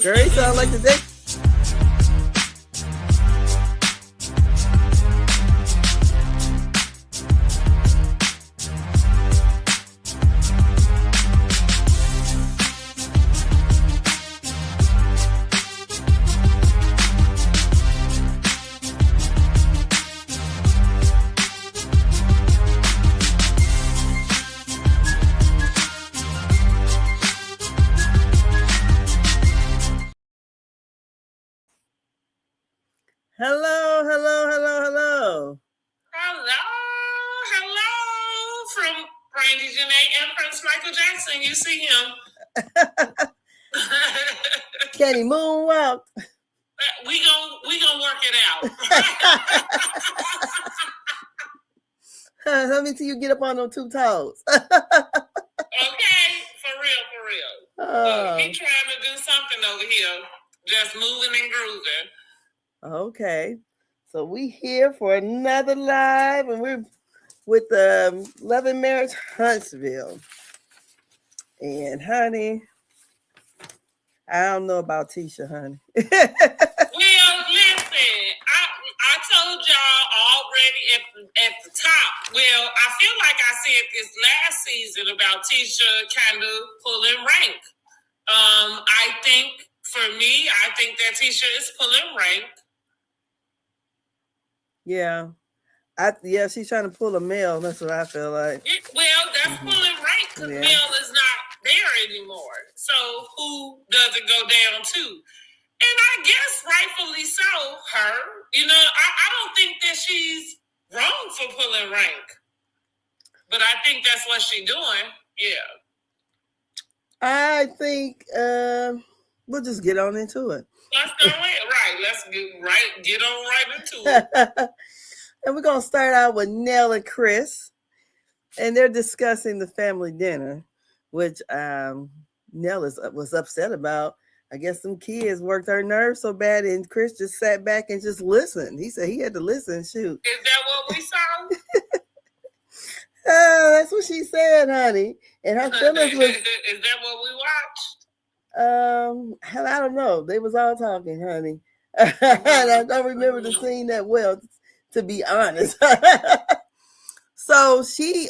Girl, he sound like the day. Hello, hello, hello, hello. Hello from Brandy Janae and Prince Michael Jackson. You see him. Can he moonwalk? We gonna work it out. Let me see you get up on those two toes. Okay, for real. He trying to do something over here. Just moving and grooving. Okay. So we here for another live, and we're with Love and Marriage Huntsville. And honey, I don't know about Tisha, honey. Well, listen, I told y'all already at the top. Well, I feel like I said this last season about Tisha kind of pulling rank. I think for me, I think that Tisha is pulling rank. Yeah. She's trying to pull a male. That's what I feel like. Well, that's pulling rank because Mel is not there anymore. So who does it go down to? And I guess rightfully so, her. You know, I don't think that she's wrong for pulling rank. But I think that's what she's doing. Yeah. I think we'll just get on into it. Let's go in. Right. Let's get on right into it. And we're going to start out with Nell and Chris. And they're discussing the family dinner, which Nell was upset about. I guess some kids worked her nerves so bad, and Chris just sat back and just listened. He said he had to listen. Shoot. Is that what we saw? That's what she said, honey. And her feelings was... Is that what we watched? Hell, I don't know. They was all talking, honey. I don't remember the scene that well, to be honest. So she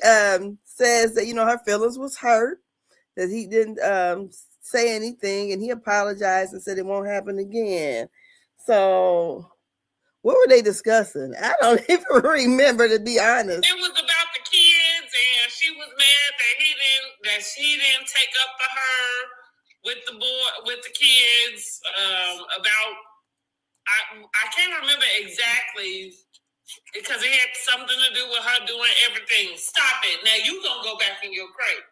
says that, her feelings was hurt, that he didn't say anything, and he apologized and said it won't happen again. So what were they discussing? I don't even remember, to be honest. It was about the kids, and she was mad that he didn't take up for her with the kids. I can't remember exactly, because it had something to do with her doing everything. Stop it. Now you gonna go back in your crate.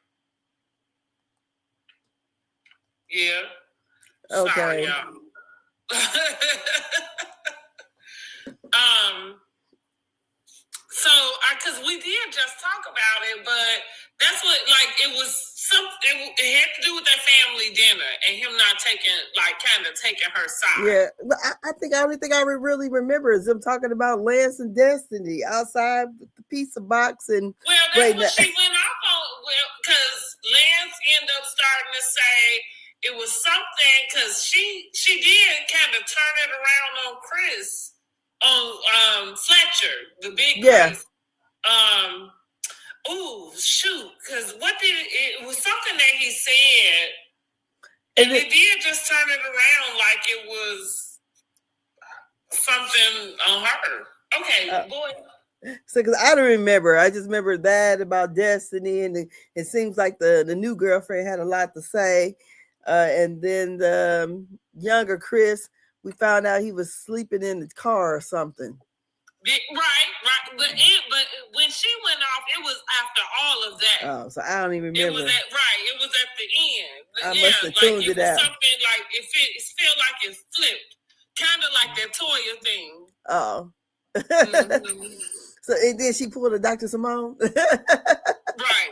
Yeah. Okay. Sorry, y'all. So, because we did just talk about it, but that's what, it was something, it had to do with that family dinner and him not taking her side. Yeah, but I think the only thing I really remember is them talking about Lance and Destiny outside with the pizza box. And well, that's what she went off on. Well, because Lance ended up starting to say it was something, because she did kind of turn it around on Chris, on Fletcher, the big Chris. Because it was something that he said, and it did just turn it around like it was something on her. Okay, boy. So, because I don't remember, I just remember that about Destiny, and it seems like the new girlfriend had a lot to say. And then the younger Chris, we found out he was sleeping in the car or something. Right. But when she went off, it was after all of that. Oh, so I don't even remember. It was at the end. But I must have tuned it out. Something like it felt like it flipped, kind of like that Toya thing. Oh. Mm-hmm. So and then she pulled a Dr. Simone. Right.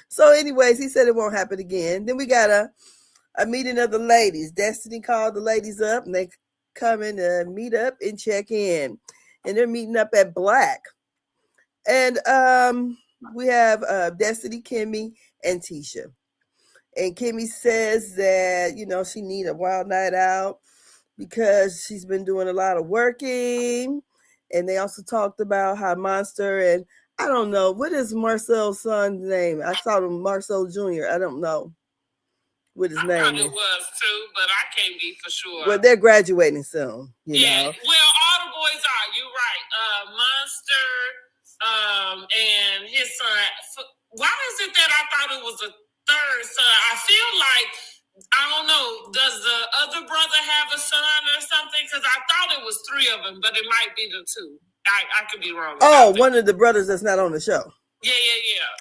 So, anyways, he said it won't happen again. Then we got a meeting of the ladies. Destiny called the ladies up, and they come in to meet up and check in. And they're meeting up at Black. And we have Destiny, Kimmy, and Tisha. And Kimmy says that, she need a wild night out because she's been doing a lot of working. And they also talked about how Monster and I don't know, what is Marcel's son's name? I saw him Marcel Jr. I don't know what his name thought is. it was too, but I can't be for sure. Well, they're graduating soon. Yeah, well, all the boys are. You're right. Monster, and his son. Why is it that I thought it was a third son? I feel like I don't know. Does the other brother have a son or something? Because I thought it was 3 of them, but it might be the 2. I could be wrong. Oh, one of the brothers that's not on the show. Yeah.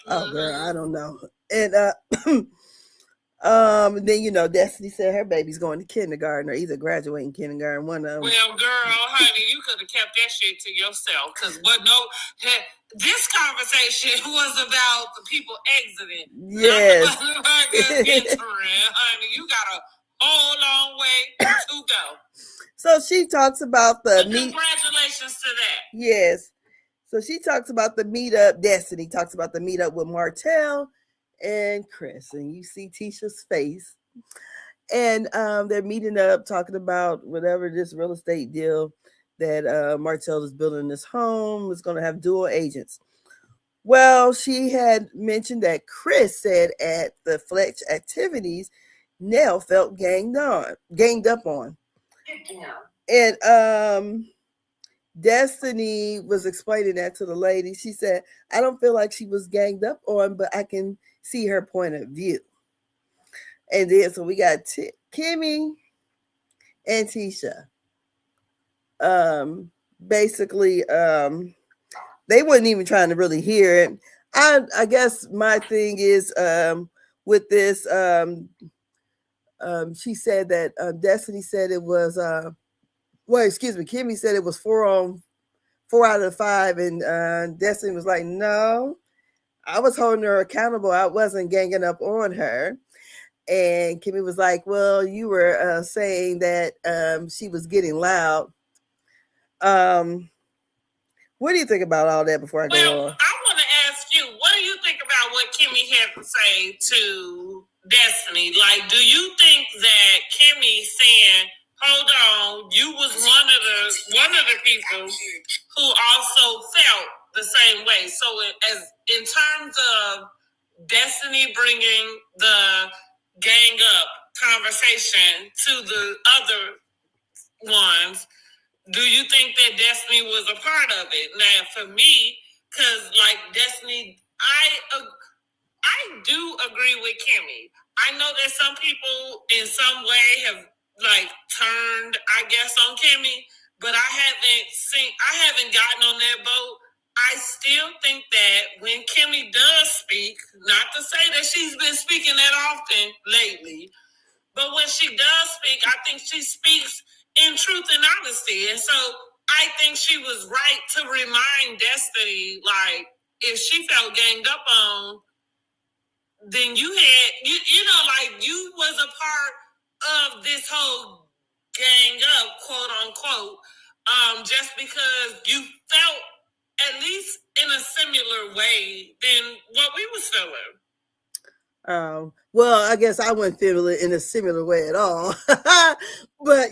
Oh, girl, I don't know. And then Destiny said her baby's going to kindergarten or either graduating kindergarten. One of them. Well, girl, honey, you could have kept that shit to yourself because this conversation was about the people exiting. Yes. Honey, you got a whole long way to go. So she talks about the congratulations to that. Yes. So she talks about the meetup. Destiny talks about the meetup with Martell and Chris, and you see Tisha's face. And they're meeting up, talking about whatever this real estate deal that Martell is building this home is going to have dual agents. Well, she had mentioned that Chris said at the Fletch activities, Nell felt ganged up on. Yeah. And Destiny was explaining that to the lady. She said, I don't feel like she was ganged up on, but I can see her point of view. And then, so we got Kimmy and Tisha. Basically, they weren't even trying to really hear it. I guess my thing is with this, she said that Destiny said it was, Kimmy said it was 4 out of 5, and Destiny was like, no, I was holding her accountable. I wasn't ganging up on her. And Kimmy was like, well, you were saying that she was getting loud. What do you think about all that before I go on? I want to ask you, what do you think about what Kimmy had to say to Destiny? Like, do you think that Kimmy saying, hold on, you was one of the people who also felt the same way? So as in terms of Destiny bringing the gang up conversation to the other ones, do you think that Destiny was a part of it? Now, for me, because like Destiny, I do agree with Kimmy. I know that some people in some way have like turned, I guess, on Kimmy, but I haven't gotten on that boat. I still think that when Kimmy does speak, not to say that she's been speaking that often lately, but when she does speak, I think she speaks in truth and honesty. And so I think she was right to remind Destiny, like, if she felt ganged up on, then you was a part of this whole gang up, quote unquote, just because you felt at least in a similar way than what we was feeling. Well, I guess I wouldn't feel it in a similar way at all. But,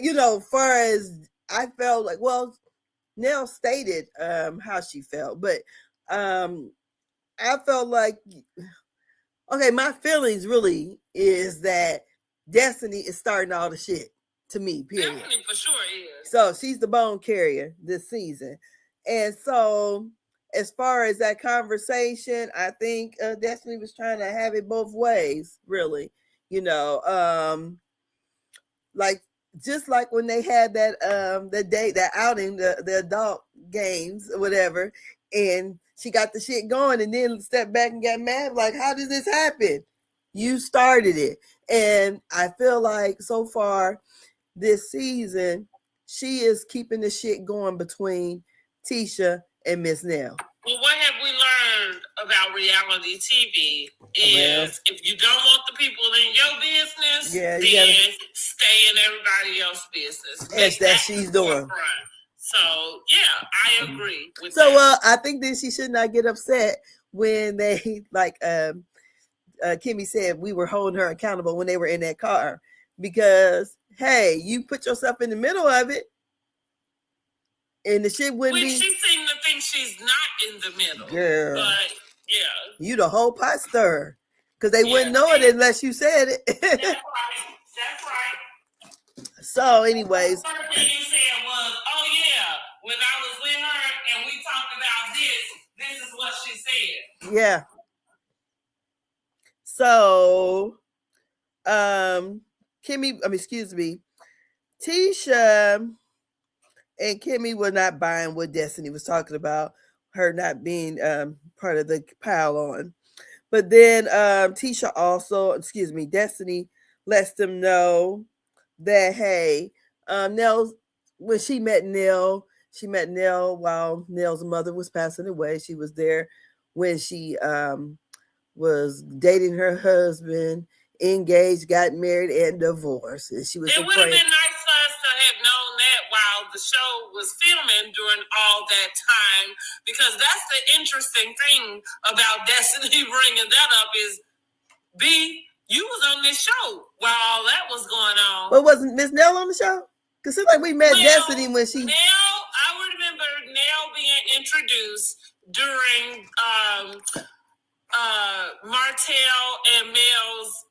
far as I felt like, well, Nell stated how she felt, but I felt like, okay, my feelings really is that Destiny is starting all the shit to me, period. Definitely, for sure is. So she's the bone carrier this season. And so as far as that conversation, I think Destiny was trying to have it both ways, really. Like just like when they had that that outing, the adult games or whatever, and she got the shit going and then stepped back and got mad. Like, how did this happen? You started it. And I feel like so far this season, she is keeping the shit going between Tisha and Miss Nell. Well, what have we learned about reality TV is if you don't want the people in your business, then stay in everybody else's business. That's she's doing. So, yeah, I agree with that. I think that she should not get upset when they, like, Kimmy said we were holding her accountable when they were in that car because, hey, you put yourself in the middle of it and the shit wouldn't be. She seemed to think she's not in the middle. Girl. But, yeah. You the whole pot stirrer. Because they wouldn't know it unless you said it. That's right. That's right. So, anyways. The first thing you said was, oh, yeah, when I was with her and we talked about this is what she said. Yeah. So, Tisha and Kimmy were not buying what Destiny was talking about, her not being part of the pile on. But then Destiny lets them know that, hey, Nell, when she met Nell while Nell's mother was passing away. She was there when she was dating her husband, engaged, got married, and divorced. And she was it would have been nice for us to have known that while the show was filming during all that time, because that's the interesting thing about Destiny bringing that up is, B, you was on this show while all that was going on. But wasn't Miss Nell on the show? Because it's like we met Destiny when she... I remember Nell being introduced during Martell and Mel's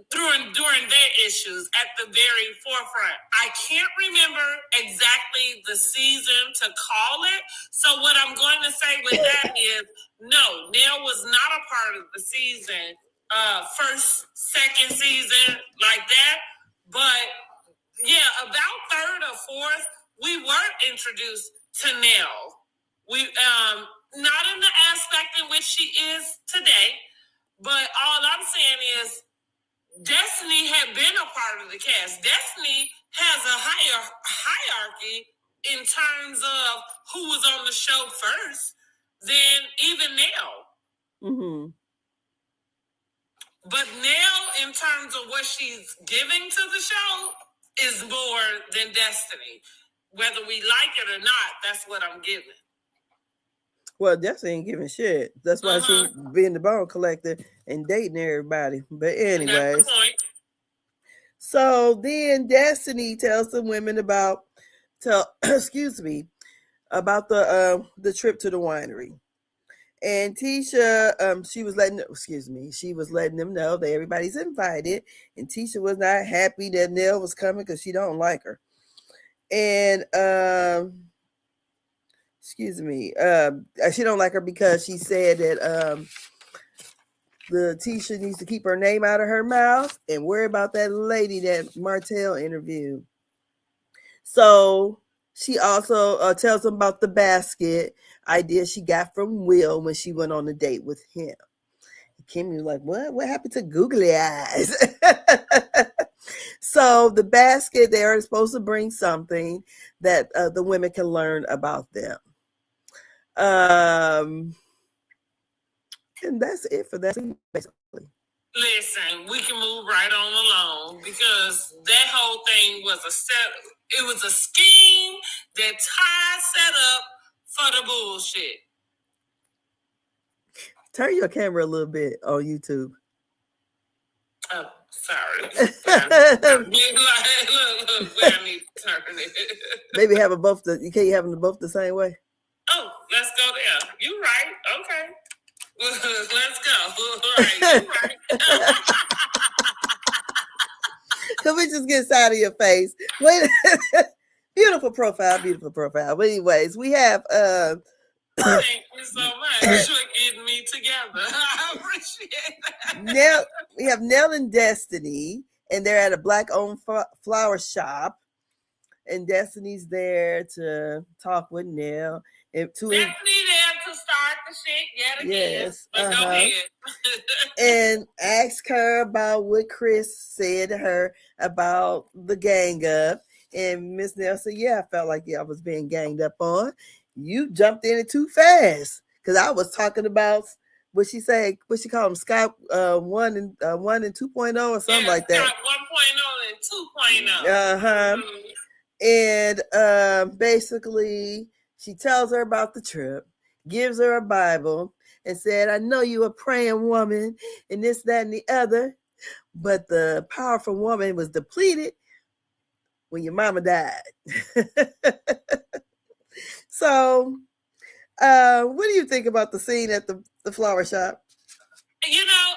during their issues at the very forefront. I can't remember exactly the season to call it. So what I'm going to say with that is, no, Nell was not a part of the season, first, second season like that. But yeah, about third or fourth, we were introduced to Nell. We not in the aspect in which she is today, but all I'm saying is Destiny had been a part of the cast. Destiny has a higher hierarchy in terms of who was on the show first than even Nell. Mm-hmm. But Nell, in terms of what she's giving to the show, is more than Destiny. Whether we like it or not, that's what I'm giving. Well, Destiny ain't giving shit. That's why she being the bone collector and dating everybody. But anyways. That's the point. So then Destiny tells the women about the trip to the winery. And Tisha, she was letting them know that everybody's invited. And Tisha was not happy that Nell was coming because she don't like her. And she don't like her because she said that the Tisha needs to keep her name out of her mouth and worry about that lady that Martell interviewed. So she also tells them about the basket idea she got from Will when she went on a date with him. Kimmy was like, what happened to googly eyes? So the basket, they are supposed to bring something that the women can learn about them. And that's it for that, basically. Listen, we can move right on along because that whole thing was it was a scheme that Ty set up for the bullshit. Turn your camera a little bit on YouTube. Oh, sorry. Look, where I need to turn it. Maybe have them both. You can't have them both the same way. Oh, let's go there. You right. Okay. Let's go. Right. You right. Can we just get out of your face? Wait. Beautiful profile. But anyways, we have thank you so much for getting me together. I appreciate that. Now we have Nell and Destiny, and they're at a black-owned flower shop. And Destiny's there to talk with Nell. Destiny there to start the shit yet again. Yes. But go ahead. And ask her about what Chris said to her about the gang up. And Miss Nell said, yeah, I felt like I was being ganged up on. You jumped in it too fast. Because I was talking about what she called them, Sky 1 and 2.0 or something like that. Sky 1.0 and 2.0. Mm-hmm. And basically, she tells her about the trip, gives her a Bible, and said, I know you a praying woman and this, that, and the other, but the powerful woman was depleted when your mama died. So, what do you think about the scene at the flower shop? You know,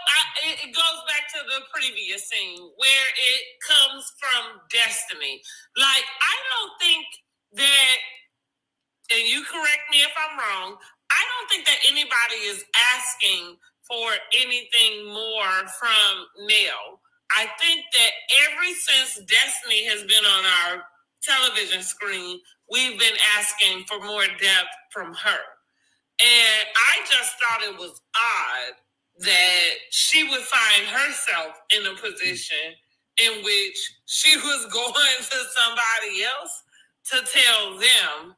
it goes back to the previous scene where it comes from destiny. Like, I don't think that, and you correct me if I'm wrong, I don't think that anybody is asking for anything more from Nell. I think that ever since Destiny has been on our television screen, we've been asking for more depth from her. And I just thought it was odd that she would find herself in a position in which she was going to somebody else to tell them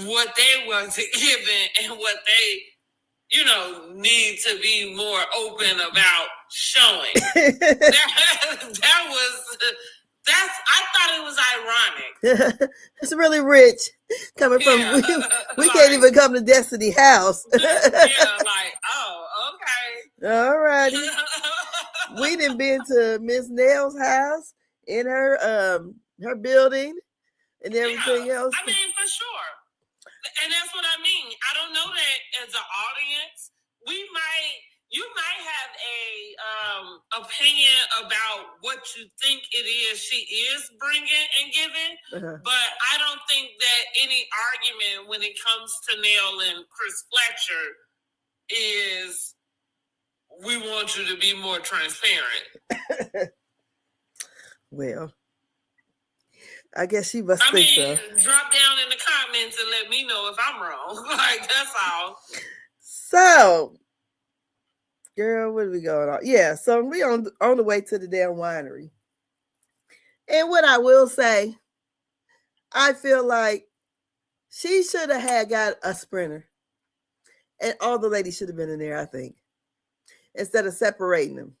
what they was given and what they, need to be more open about showing. I thought it was ironic. It's really rich coming from we can't even come to Destiny house. Okay. All righty. We done been to Miss Nell's house in her building and everything else. I mean, for sure. And that's what I mean. I don't know that as an audience, you might have a opinion about what you think it is she is bringing and giving, but I don't think that any argument when it comes to Nell and Chris Fletcher is we want you to be more transparent. Well, I guess she must think so. Drop down in the comments and let me know if I'm wrong. Like, that's all. So, girl, what are we going on? Yeah, so we on the way to the damn winery. And what I will say, I feel like she should have got a sprinter. And all the ladies should have been in there, I think. Instead of separating them.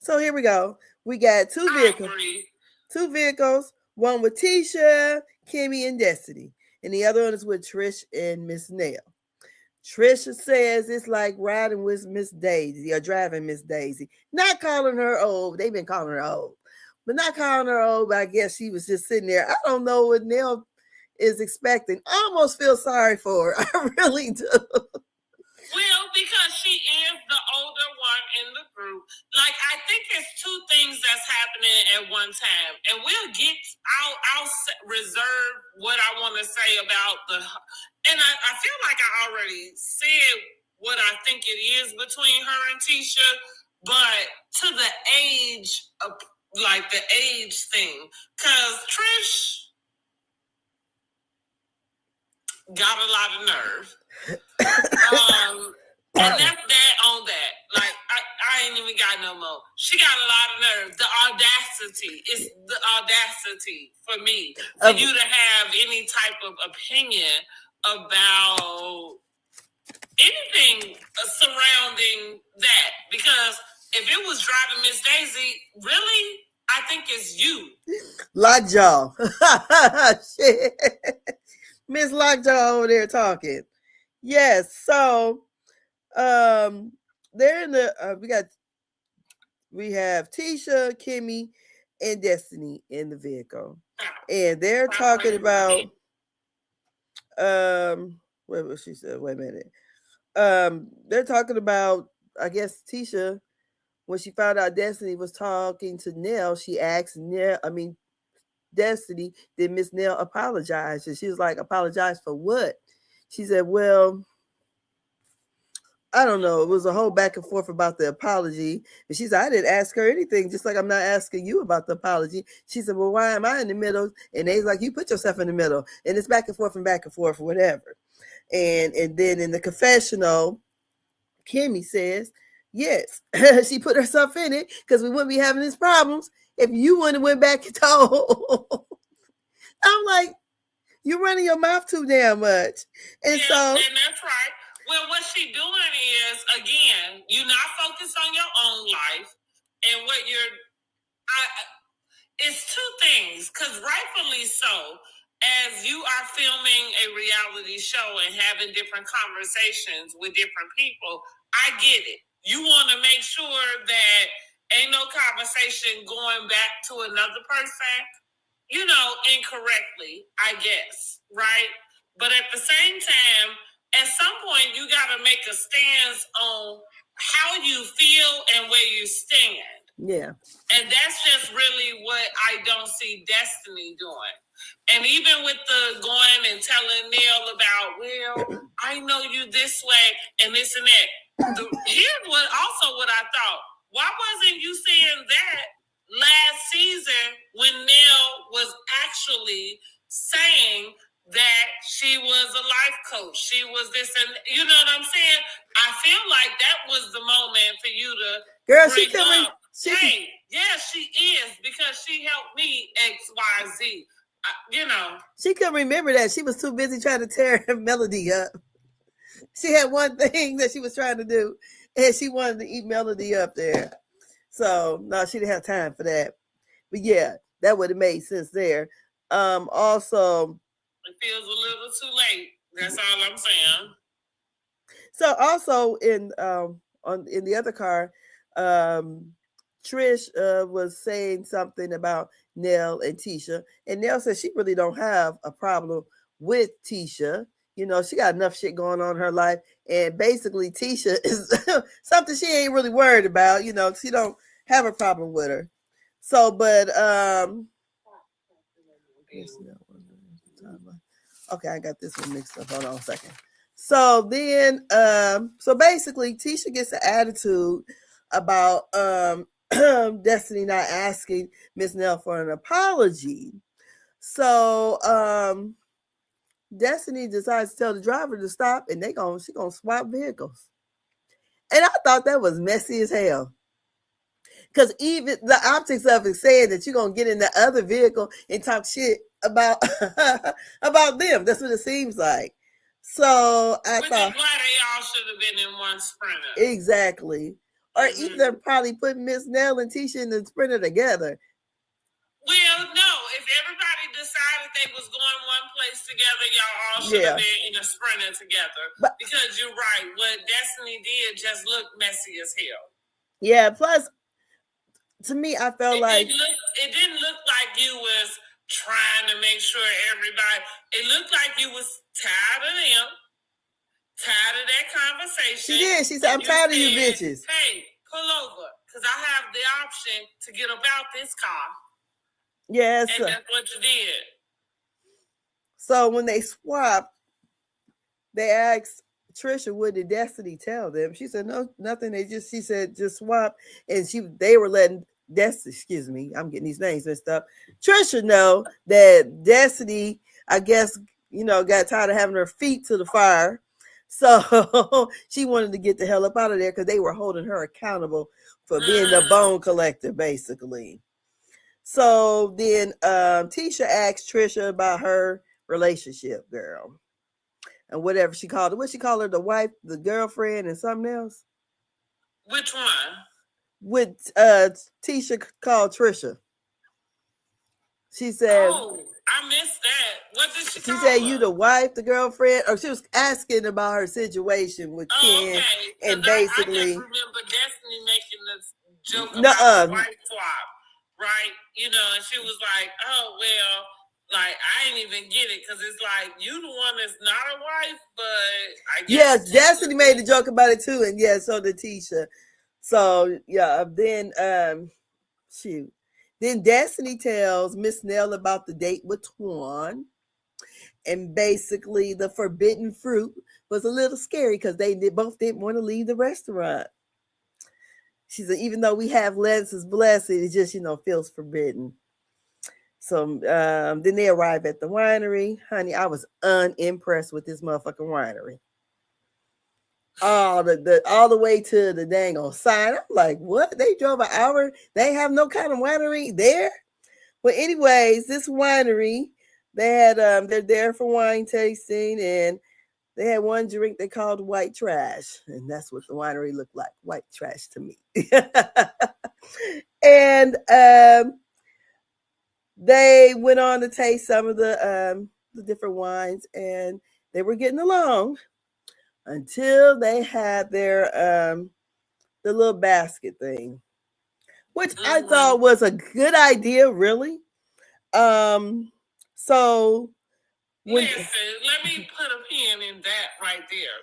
So here we go. We got two vehicles. One with Tisha, Kimmy, and Destiny. And the other one is with Trish and Miss Nell. Trisha says it's like riding with Miss Daisy or driving Miss Daisy. Not calling her old. They've been calling her old. But not calling her old, but I guess she was just sitting there. I don't know what Nell is expecting. I almost feel sorry for her. I really do. Well, because she is the older one in the group. Like, I think it's two things that's happening at one time. And I'll reserve what I want to say about and I feel like I already said what I think it is between her and Tisha, but to the age thing. Because Trish got a lot of nerve. And that's that on that. Like, I ain't even got no more. She got a lot of nerve. The audacity. It's the audacity for me. For you to have any type of opinion about anything surrounding that. Because if it was driving Miss Daisy, really, I think it's you. Lockjaw. Shit. Miss Lockjaw over there talking. Yes, so they're in the we have Tisha, Kimmy, and Destiny in the vehicle. And they're talking about what was she said? Wait a minute. They're talking about, I guess, Tisha, when she found out Destiny was talking to Nell, she asked Destiny, did Miss Nell apologize? And she was like, apologize for what? She said, well, I don't know. It was a whole back and forth about the apology. And she said, I didn't ask her anything, just like I'm not asking you about the apology. She said, well, why am I in the middle? And they's like, you put yourself in the middle. And it's back and forth, whatever. And then in the confessional, Kimmy says, yes, she put herself in it because we wouldn't be having these problems if you wouldn't have went back and told. I'm like, you're running your mouth too damn much. And and that's right. Well, what she doing is, again, you're not focused on your own life and it's two things, because rightfully so, as you are filming a reality show and having different conversations with different people, I get it. You want to make sure that ain't no conversation going back to another person, incorrectly, I guess, right? But at the same time, at some point, you got to make a stance on how you feel and where you stand. Yeah. And that's just really what I don't see Destiny doing. And even with the going and telling Neil about, well, I know you this way and this and that. Here's what I thought. Why wasn't you saying that last season when Neil was actually saying that she was a life coach? She was this, and you know what I'm saying? I feel like that was the moment for you to Girl, bring she coming. up. Hey, yeah, she is, because she helped me XYZ. She couldn't remember that. She was too busy trying to tear Melody up. She had one thing that she was trying to do, and she wanted to eat Melody up there. So no, she didn't have time for that. But yeah, that would have made sense there. Also, it feels a little too late. That's all I'm saying. So also in the other car, Trish was saying something about Nell and Tisha, and Nell said she really don't have a problem with Tisha. She got enough shit going on in her life, and basically Tisha is something she ain't really worried about. She don't have a problem with her. So, but okay, I got this one mixed up. Hold on a second. So then, so basically, Tisha gets an attitude about Destiny not asking Miss Nell for an apology. So Destiny decides to tell the driver to stop, and she gonna swap vehicles. And I thought that was messy as hell. Because even the optics of it saying that you're gonna get in the other vehicle and talk shit about about them. That's what it seems like. So I thought, why they all should have been in one Sprinter. Exactly. Or either probably put Miss Nell and Tisha in the Sprinter together. Well, no. If everybody decided they was going one place together, y'all all should have been in a Sprinter together. Because you're right. What Destiny did just looked messy as hell. Yeah. Plus, to me, I felt like it didn't look like you was trying to make sure everybody. It looked like you was tired of them, tired of that conversation. She did. She said, "I'm tired of you bitches. Hey, pull over, because I have the option to get about this car." Yes, and that's what you did. So when they swapped, they asked Trisha, "What did Destiny tell them?" She said, "No, nothing. She said just swap," and they were letting Destiny. Excuse me, I'm getting these names messed up. Trisha know that Destiny, I guess, got tired of having her feet to the fire, so she wanted to get the hell up out of there because they were holding her accountable for being the bone collector, basically. So then Tisha asked Trisha about her relationship, girl. And whatever she called her. What she called her? The wife, the girlfriend, and something else? Which one? What Tisha called Trisha. She said, "Oh, I missed that. What did she call said, her? You the wife, the girlfriend?" Or she was asking about her situation with Ken. Okay. And basically, I just remember Destiny making this joke about the wife swap, right? And she was like, "Oh, well, like, I ain't even get it, because it's like, you the one that's not a wife, but I guess." Yes, Destiny made the joke about it too, and yeah, so did Tisha. So yeah, then Then Destiny tells Miss Nell about the date with Twan. And basically the forbidden fruit was a little scary because they both didn't want to leave the restaurant. She said, even though we have Lance's blessing, it just, feels forbidden. So then they arrive at the winery. Honey, I was unimpressed with this motherfucking winery. All the way to the dang on sign. I'm like, what? They drove an hour? They have no kind of winery there? Well, anyways, this winery, they had they're there for wine tasting, and they had one drink they called white trash, and that's what the winery looked like, white trash to me. And they went on to taste some of the different wines, and they were getting along until they had their the little basket thing, which I thought was a good idea, really. So when listen, let me put a pin in that right there.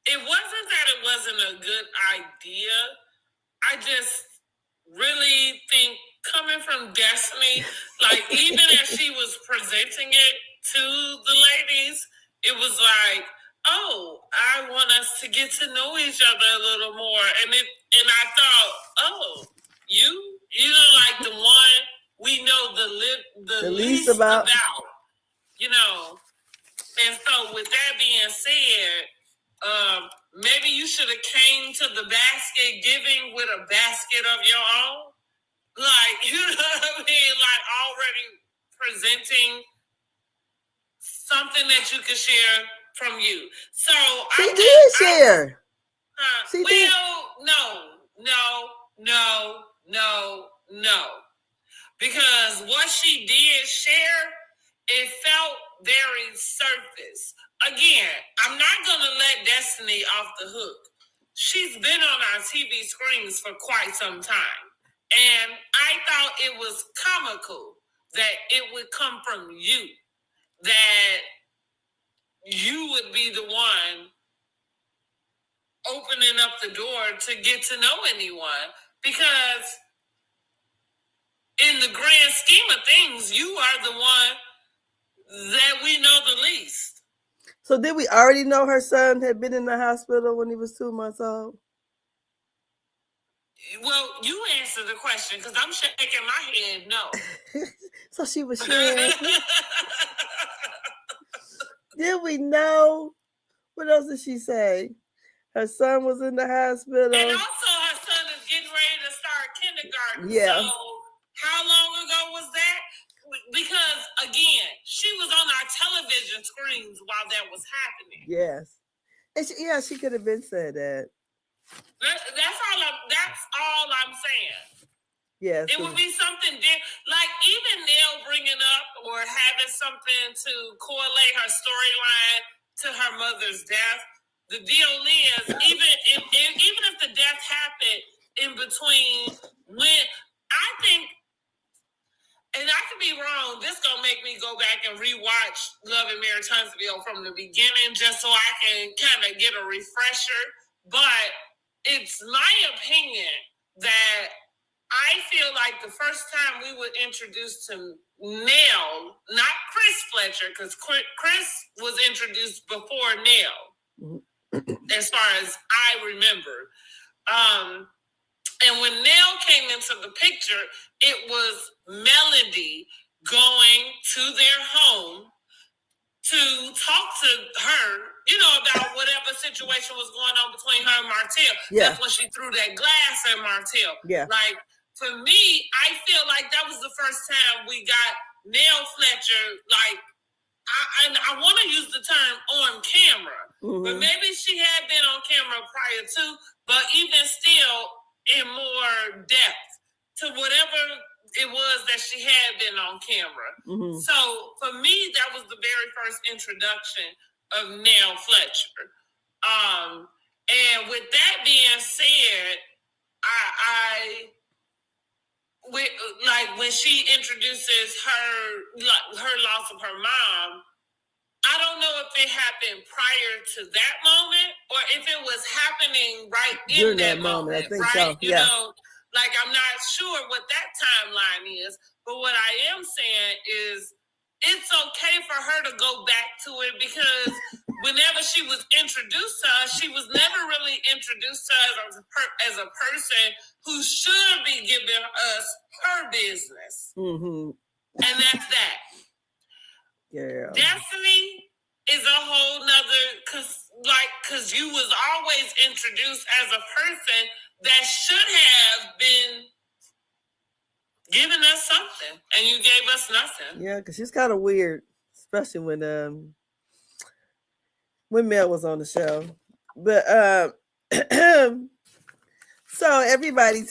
It wasn't that it wasn't a good idea. I just really think coming from Destiny, like even as she was presenting it to the ladies, it was like, oh, I want us to get to know each other a little more. And I thought, oh, you know, like the one we know the least about, you know. And so with that being said, maybe you should have came to the basket giving with a basket of your own. Like, you know what I mean? Like already presenting something that you could share from you. So she did share. She did. No. Because what she did share, it felt very surface. Again, I'm not going to let Destiny off the hook. She's been on our TV screens for quite some time. And I thought it was comical that it would come from you. That you would be the one opening up the door to get to know anyone. Because in the grand scheme of things, you are the one that we know the least. So did we already know her son had been in the hospital when he was 2 months old? Well, you answer the question because I'm shaking my head no. So she was sharing. Did we know? What else did she say? Her son was in the hospital. And also her son is getting ready to start kindergarten. Yeah. So how long ago was that? Because again, she was on our television screens while that was happening. Yes. And she could have been said that. That's all I'm saying. Yes. It would be something like even Nell bringing up or having something to correlate her storyline to her mother's death. The deal is even if the death happened in between when I think, and I could be wrong, this gonna make me go back and rewatch Love and Marriage Huntsville from the beginning just so I can kind of get a refresher. But it's my opinion that I feel like the first time we were introduced to Nell, not Chris Fletcher, because Chris was introduced before Nell, as far as I remember. And when Nell came into the picture, it was Melody going to their home to talk to her, about whatever situation was going on between her and Martell. Yeah. That's when she threw that glass at Martell. Yeah. Like, for me, I feel like that was the first time we got Nell Fletcher, like, I want to use the term on camera, but maybe she had been on camera prior to, but even still in more depth to whatever it was that she had been on camera. So for me, that was the very first introduction of Nell Fletcher. And with that being said, like when she introduces her loss of her mom, I don't know if it happened prior to that moment or if it was happening right in that moment. I think right? So. Yeah. Like I'm not sure what that timeline is, but what I am saying is it's okay for her to go back to it because whenever she was introduced to us, she was never really introduced to us as a person who should be giving us her business. And that's that. Yeah. Destiny is a whole nother, cause you was always introduced as a person that should have been giving us something, and you gave us nothing. Yeah, cause she's kind of weird, especially when Mel was on the show. But So everybody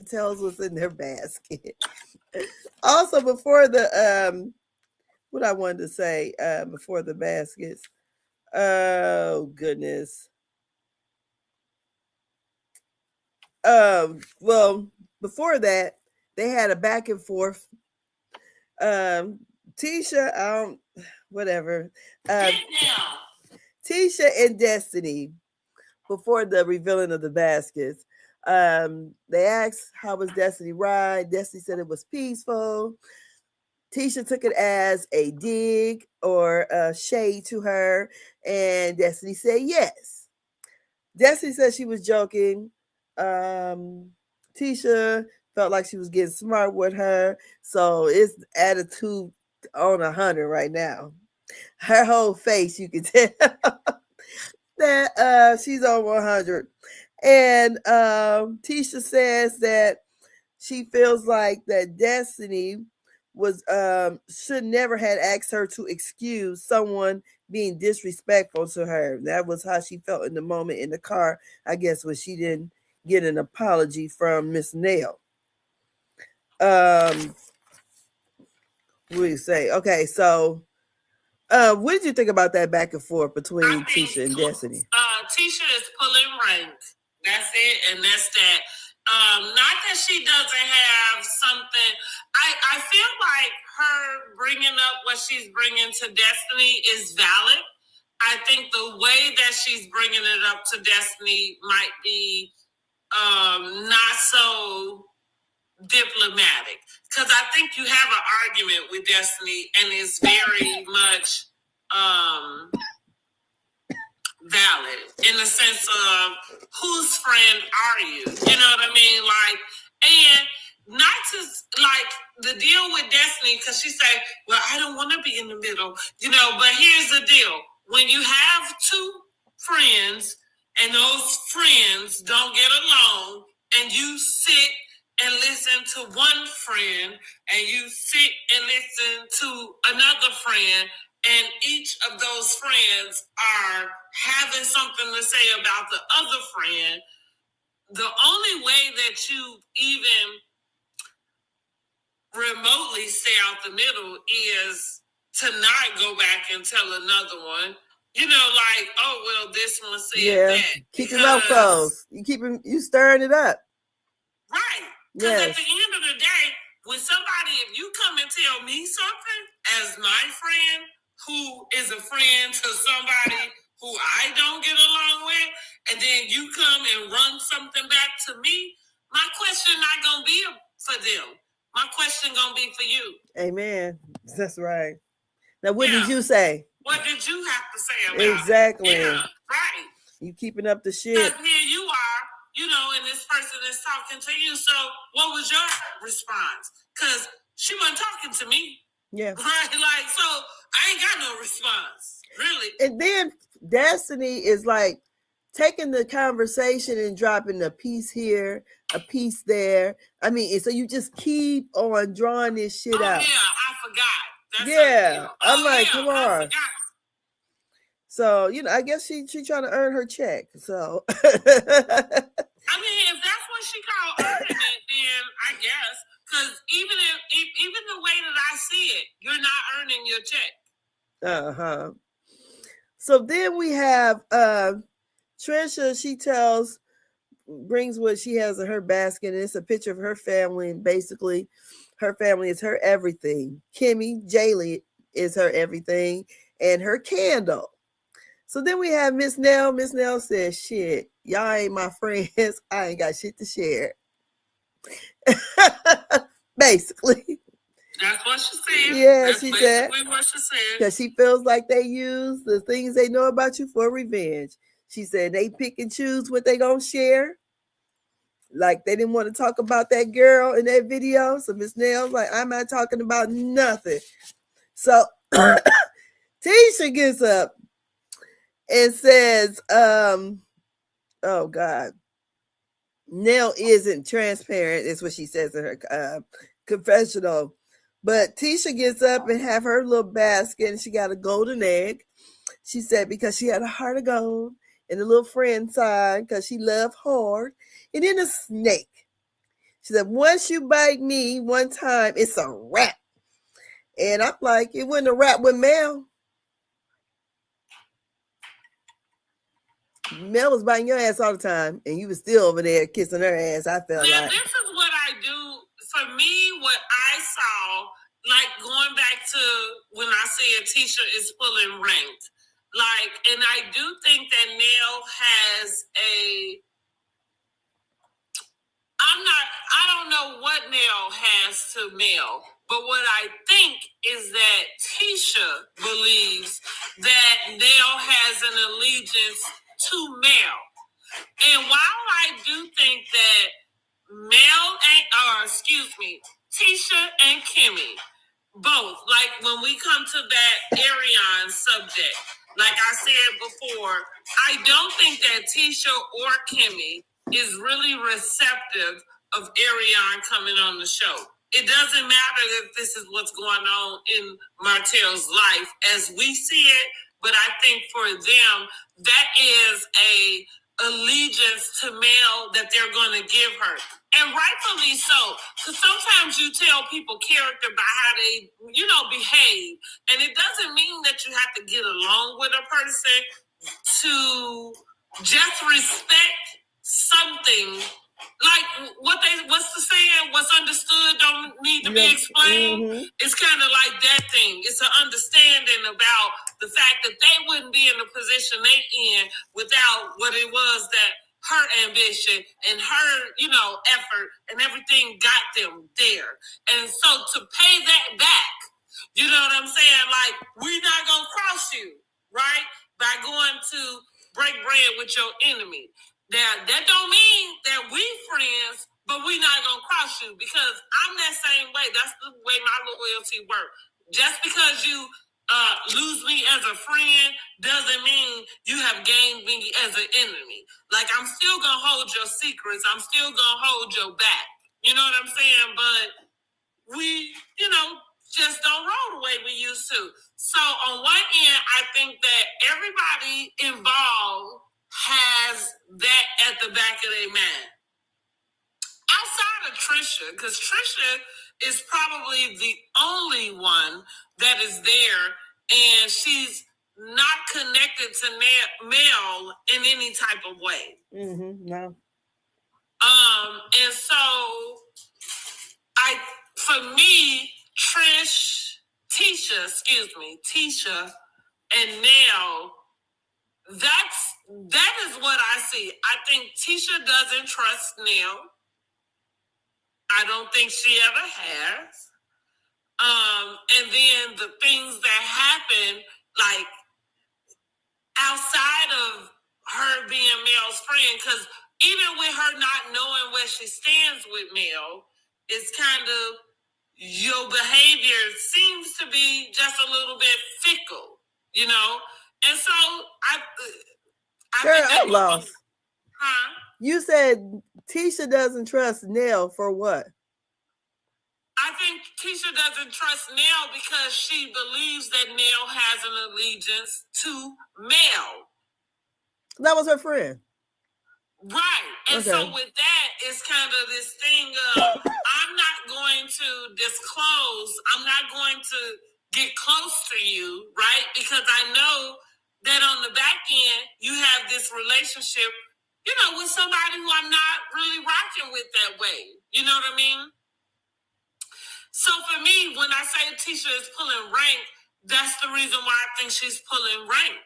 tells what's in their basket. Also, before the what I wanted to say before the baskets. Oh goodness. Well, before that, they had a back and forth. Um, Tisha, whatever. Tisha and Destiny before the revealing of the baskets. They asked how was Destiny ride. Destiny said it was peaceful. Tisha took it as a dig or a shade to her, and Destiny said yes. Destiny said she was joking. Tisha felt like she was getting smart with her, so it's attitude on 100 right now. Her whole face, you can tell that she's on 100. And Tisha says that she feels like that Destiny was should never had asked her to excuse someone being disrespectful to her. That was how she felt in the moment in the car, I guess, when she didn't get an apology from Miss Nail. What do you say? Okay, so what did you think about that back and forth between Tisha and Destiny? Tisha is pulling rank. That's it, and that's that. Not that she doesn't have something. I feel like her bringing up what she's bringing to Destiny is valid. I think the way that she's bringing it up to Destiny might be not so diplomatic, because I think you have an argument with Destiny, and it's very much valid in the sense of whose friend are you? You know what I mean? Like, and not to like the deal with Destiny, because she said, "Well, I don't want to be in the middle," you know. But here's the deal: when you have two friends and those friends don't get along, and you sit and listen to one friend, and you sit and listen to another friend, and each of those friends are having something to say about the other friend, the only way that you even remotely stay out the middle is to not go back and tell another one. You know, like, oh well, this one said that. Keep your mouth closed. You stirring it up. Right. Because at the end of the day, when somebody, if you come and tell me something as my friend who is a friend to somebody who I don't get along with, and then you come and run something back to me, my question not gonna be for them. My question gonna be for you. Amen. That's right. Now, what did you say? What did you have to say about exactly. it? Yeah, right. You keeping up the shit. Here you are, you know, and this person is talking to you. So what was your response? Because she wasn't talking to me. Yeah. Right? Like, so I ain't got no response. Really. And then Destiny is like taking the conversation and dropping a piece here, a piece there. I mean, so you just keep on drawing this shit out. Yeah, I forgot. That's I'm like, come on. So, you know, I guess she trying to earn her check. So I mean, if that's what she called earning it, then I guess. Because even the way that I see it, you're not earning your check. Uh-huh. So then we have Trisha, she brings what she has in her basket, and it's a picture of her family, and basically her family is her everything. Kimmy, Jaylee is her everything, and her candle. So then we have Miss Nell. Miss Nell says, shit, y'all ain't my friends. I ain't got shit to share. Basically. That's what she said. Yeah, that's she said. What she said. Because she feels like they use the things they know about you for revenge. She said they pick and choose what they gonna share. Like they didn't want to talk about that girl in that video. So Miss Nell's like, I'm not talking about nothing. So Tisha gets up and says, oh God, Nell isn't transparent, is what she says in her confessional. But Tisha gets up and have her little basket, and she got a golden egg. She said because she had a heart of gold and a little friend sign because she loved hard. And then a snake. She said, once you bite me one time, it's a wrap. And I'm like, it wasn't a wrap with Mel. Mel was biting your ass all the time, and you was still over there kissing her ass. I felt now, like this is what I do. For me, what I saw, like going back to when I said Tisha is pulling rank, like, and I do think that Nell has I don't know what Nell has to Mel, but what I think is that Tisha believes that Nell has an allegiance to Mel. And while I do think that Tisha and Kimmy, both, like when we come to that Arion subject, like I said before, I don't think that Tisha or Kimmy is really receptive of Arion coming on the show. It doesn't matter if this is what's going on in Martell's life as we see it, but I think for them, that is a allegiance to Mel that they're going to give her. And rightfully so, because sometimes you tell people character by how they, behave. And it doesn't mean that you have to get along with a person to just respect something. Like what's the saying? What's understood don't need to be explained. Mm-hmm. It's kind of like that thing. It's an understanding about the fact that they wouldn't be in the position they in without what it was that her ambition and her, effort and everything got them there. And so to pay that back, you know what I'm saying? Like, we're not gonna cross you, right? By going to break bread with your enemy. Now, that don't mean that we friends, but we not gonna cross you because I'm that same way. That's the way my loyalty works. Just because you lose me as a friend doesn't mean you have gained me as an enemy. Like, I'm still gonna hold your secrets. I'm still gonna hold your back. You know what I'm saying? But we, just don't roll the way we used to. So on one end, I think that everybody involved has that at the back of their mind. Outside of Trisha, because Trisha is probably the only one that is there, and she's not connected to Mel in any type of way. Mm-hmm, no. And so for me, Tisha and Nell, that is what I see. I think Tisha doesn't trust Nell. I don't think she ever has. And then the things that happen, like outside of her being Mel's friend, because even with her not knowing where she stands with Mel, it's kind of your behavior seems to be just a little bit fickle, And so I'm lost. Huh? You said Tisha doesn't trust Nell for what? I think Tisha doesn't trust Nell because she believes that Nell has an allegiance to Mel. That was her friend. Right. And so with that, it's kind of this thing of I'm not going to disclose, I'm not going to get close to you, right? Because I know that on the back end, you have this relationship, with somebody who I'm not really rocking with that way. You know what I mean? So for me, when I say Tisha is pulling rank, that's the reason why I think she's pulling rank.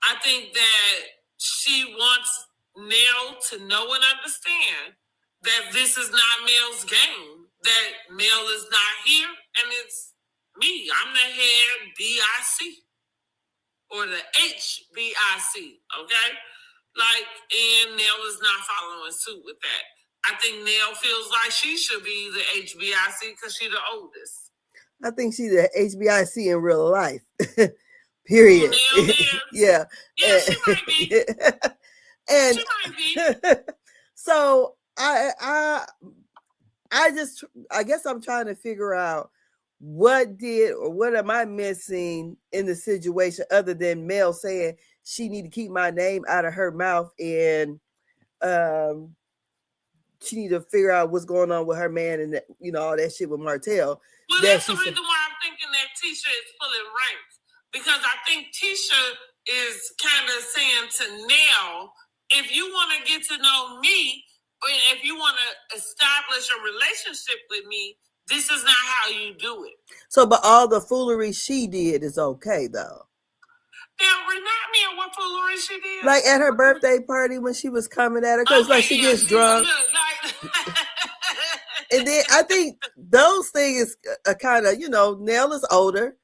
I think that she wants Nell to know and understand that this is not Mel's game, that Mel is not here, and it's me. I'm the head BIC or the HBIC, okay? And Nell is not following suit with that. I think Nell feels like she should be the HBIC because she's the oldest. I think she's the HBIC in real life. Period. Yeah, she might be. And she might be. So I guess I'm trying to figure out what am I missing in the situation other than Mel saying she need to keep my name out of her mouth and she need to figure out what's going on with her man and that, all that shit with Martell. Well, that's the reason why I'm thinking that Tisha is pulling rank, because I think Tisha is kind of saying to Nell, if you want to get to know me, or if you want to establish a relationship with me, this is not how you do it. So, but all the foolery she did is okay, though. Now, remind me of what foolery she did. Like at her birthday party when she was coming at her, because like she gets drunk. And then I think those things are kind of, Nell is older.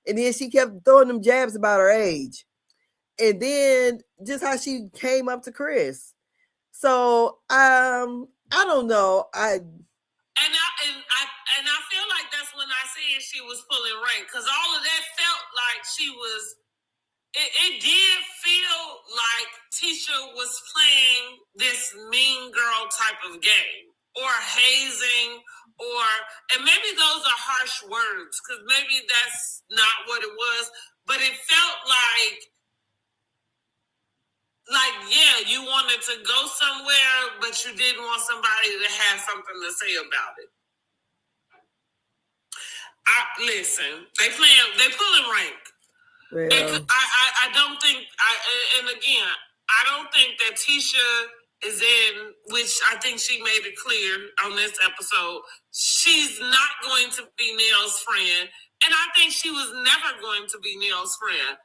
And then she kept throwing them jabs about her age. And then just how she came up to Chris. So, I don't know. I feel like that's when I said she was pulling rank, because all of that felt like she was. It did feel like Tisha was playing this mean girl type of game, or hazing, and maybe those are harsh words, because maybe that's not what it was, but it felt like, yeah, you wanted to go somewhere, but you didn't want somebody to have something to say about it. Listen, they pulling rank. Yeah. I don't think, and again, I don't think that Tisha is in, which I think she made it clear on this episode, she's not going to be Nell's friend, and I think she was never going to be Nell's friend.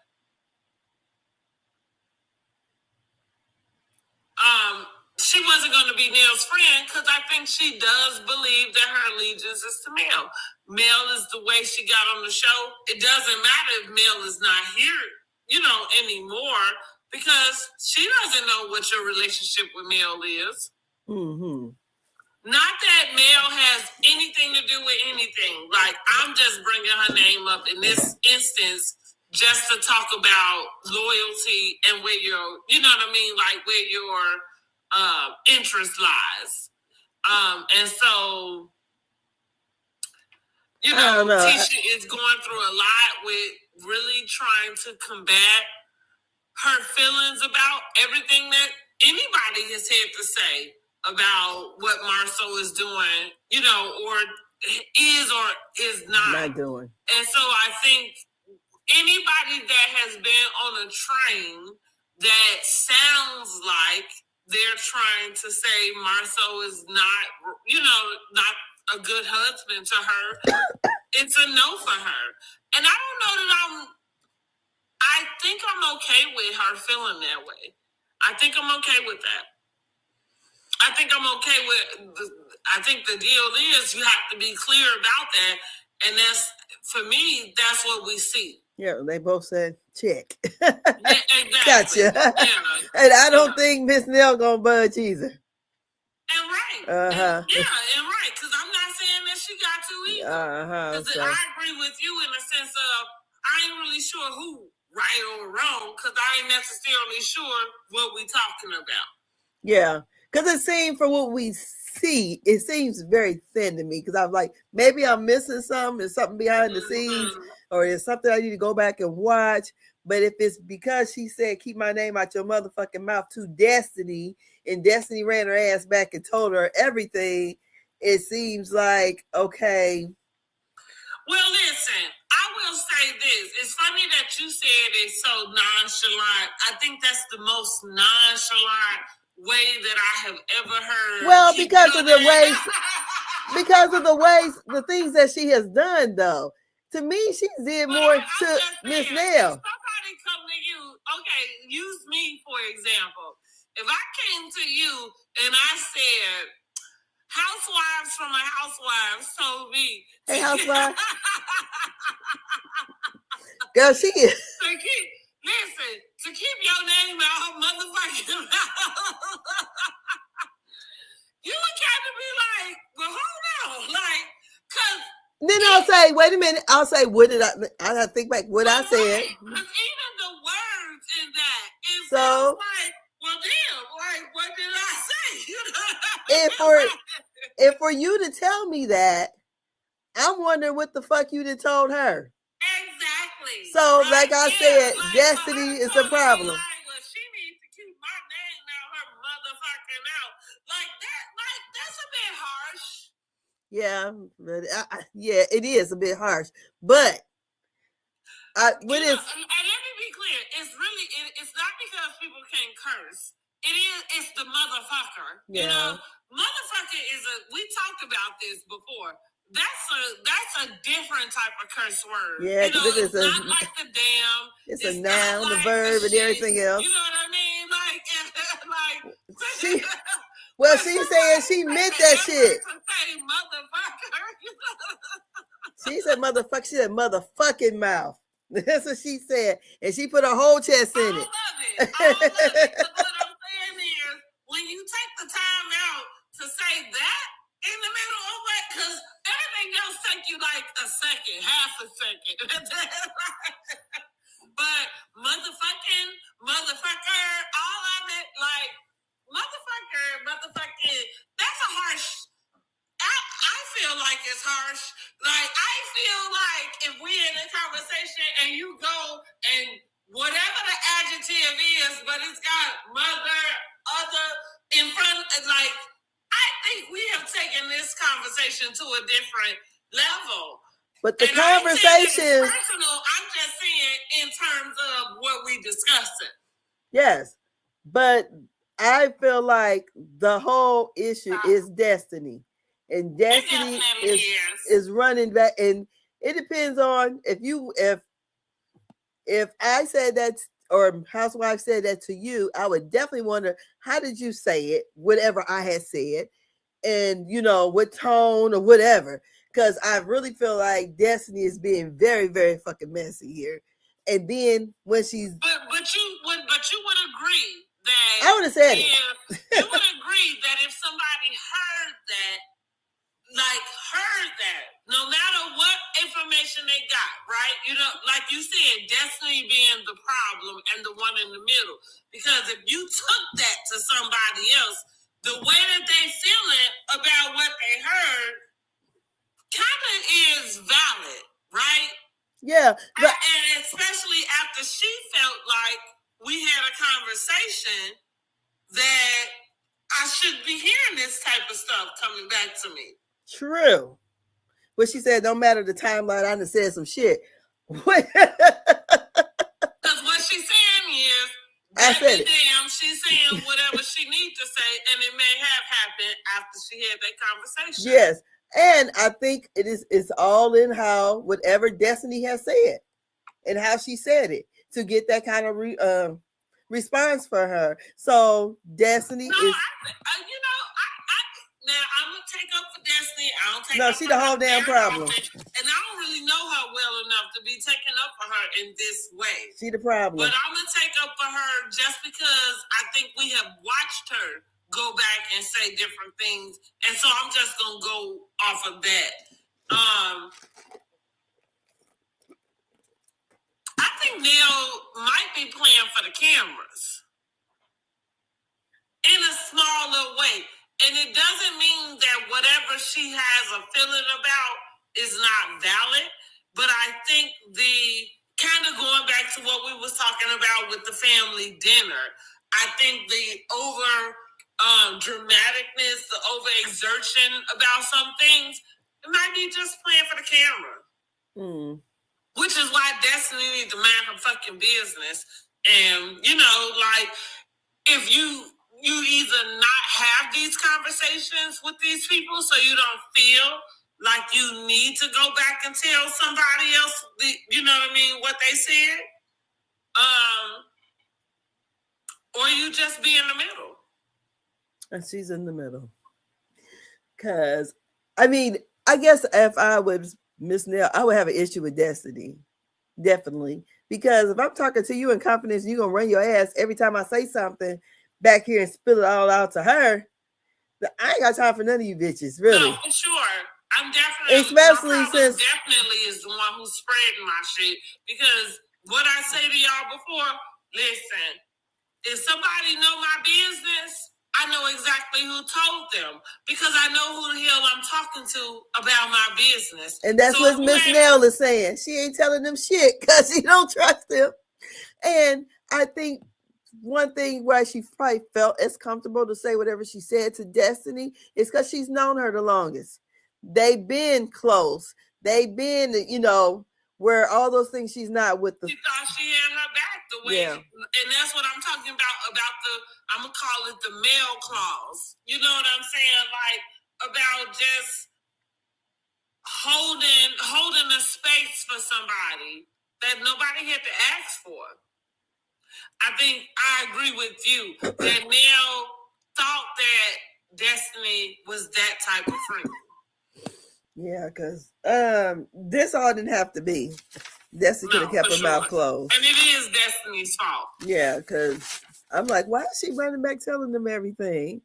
She wasn't going to be Nell's friend because I think she does believe that her allegiance is to Mel. Mel is the way she got on the show. It doesn't matter if Mel is not here, anymore, because she doesn't know what your relationship with Mel is. Mm-hmm. Not that Mel has anything to do with anything. Like, I'm just bringing her name up in this instance just to talk about loyalty and where your, like where your interest lies. And so, Tisha is going through a lot with really trying to combat her feelings about everything that anybody has had to say about what Marceau is doing, or is not doing. And so I think anybody that has been on a train that sounds like they're trying to say Marceau is not, not a good husband to her, it's a no for her. And I don't know that I think I'm okay with her feeling that way. I think I'm okay with that. I think I'm okay with, I think the deal is you have to be clear about that. And that's, for me, that's what we see. Yeah, they both said check. Yeah, exactly. Gotcha. Yeah. And I don't think Miss Nell gonna budge either. And right. Uh-huh. And right, because I'm not saying that she got to either. Uh-huh. Because I agree with you in the sense of, I ain't really sure who right or wrong, because I ain't necessarily sure what we talking about. Yeah, because it seemed, for what we see, it seems very thin to me, because I'm like, maybe I'm missing something, there's something behind the scenes, or there's something I need to go back and watch. But if it's because she said, keep my name out your motherfucking mouth to Destiny, and Destiny ran her ass back and told her everything, it seems like, okay. Well, listen, I will say this. It's funny that you said it's so nonchalant. I think that's the most nonchalant way that I have ever heard. Well, because of the ways, the things that she has done, though. To me, she did more to Miss Nell. Somebody come to you, okay, use me for example. If I came to you and I said, Housewives from a Housewives told me. Hey, Housewives. Girl, she is. To keep your name out, motherfucking mouth. You would kind of be like, well, hold on. Like, because. Then I'll say, wait a minute. I'll say, what did I gotta think back what I said. Even the words in that. It's so, like, well, damn, like, what did I say? And for you to tell me that, I'm wondering what the fuck you done told her. Exactly. So, right? Like I said, like, Destiny is a problem. Well, she needs to keep my name out her motherfucking mouth. Like, that's harsh. Yeah, but yeah, it is a bit harsh. But and let me be clear, it's not because people can't curse. It's the motherfucker. Yeah. Motherfucker we talked about this before. That's a different type of curse word. Yeah, it's not like the damn. It's a noun, the verb, and everything else. You know what I mean? She, well, she said she meant that shit. Say motherfucker. She said motherfucker. She said motherfucking mouth. That's what she said, and she put her whole chest in it. All of it. What I'm saying is, when you take the time out to say that in the middle of it, because everything else take you like a second, half a second. But motherfucker, all of it, like motherfucking, that's a harsh. I feel like it's harsh. Like, I feel like if we're in a conversation and you go and whatever the adjective is, but it's got mother, other in front, like, I think we have taken this conversation to a different level. But the conversation is personal. I'm just saying in terms of what we discussing. Yes, but I feel like the whole issue is destiny, and destiny is running back. And it depends on if I said that or housewife said that to you, I would definitely wonder how did you say it, whatever I had said, and what tone or whatever. Because I really feel like Destiny is being very, very fucking messy here. And then when she's but you would agree that I would have said it. You would agree that if somebody heard that, no matter what information they got, right? Like you said, Destiny being the problem and the one in the middle. Because if you took that to somebody else, the way that they feeling about what they heard kind of is valid, right? Yeah. And especially after she felt like we had a conversation that I should be hearing this type of stuff coming back to me. True. But she said, don't matter the timeline, I done said some shit. Because what she's saying is, I said damn, she's saying whatever she needs to say, and it may have happened after she had that conversation. Yes. And I think it's all in how whatever Destiny has said and how she said it to get that kind of response for her. So Destiny is. Now I'm gonna take up for Destiny. I don't take no, up she for the whole damn problem. And I don't really know her well enough to be taking up for her in this way. She the problem. But I'm gonna take up for her just because I think we have watched her go back and say different things, and so I'm just gonna go off of that. I think Neil might be playing for the cameras in a smaller way. And it doesn't mean that whatever she has a feeling about is not valid. But I think the kind of going back to what we was talking about with the family dinner, I think the dramaticness, the over exertion about some things, it might be just playing for the camera. Which is why Destiny needs to mind her fucking business. And, if you either not have these conversations with these people so you don't feel like you need to go back and tell somebody else, what they said, or you just be in the middle. And she's in the middle. Because, I guess if I was Miss Nell, I would have an issue with Destiny. Definitely. Because if I'm talking to you in confidence, you're going to run your ass every time I say something back here and spill it all out to her. I ain't got time for none of you bitches, really. No, for sure. I'm definitely, especially since definitely is the one who's spreading my shit. Because what I say to y'all before, listen, if somebody know my business, I know exactly who told them. Because I know who the hell I'm talking to about my business. And that's what Miss Nell is saying. She ain't telling them shit because she don't trust them. And I think one thing why she probably felt as comfortable to say whatever she said to Destiny is because she's known her the longest. They've been close. They've been, where all those things she's not with the. She thought she had her back the way, and that's what I'm talking about the, I'm gonna call it the male clause. You know what I'm saying? Like about just holding a space for somebody that nobody had to ask for. I think I agree with you that Nell thought that Destiny was that type of friend. Yeah, because this all didn't have to be. Destiny could have kept her mouth closed. And it is Destiny's fault. Yeah, because I'm like, why is she running back telling them everything?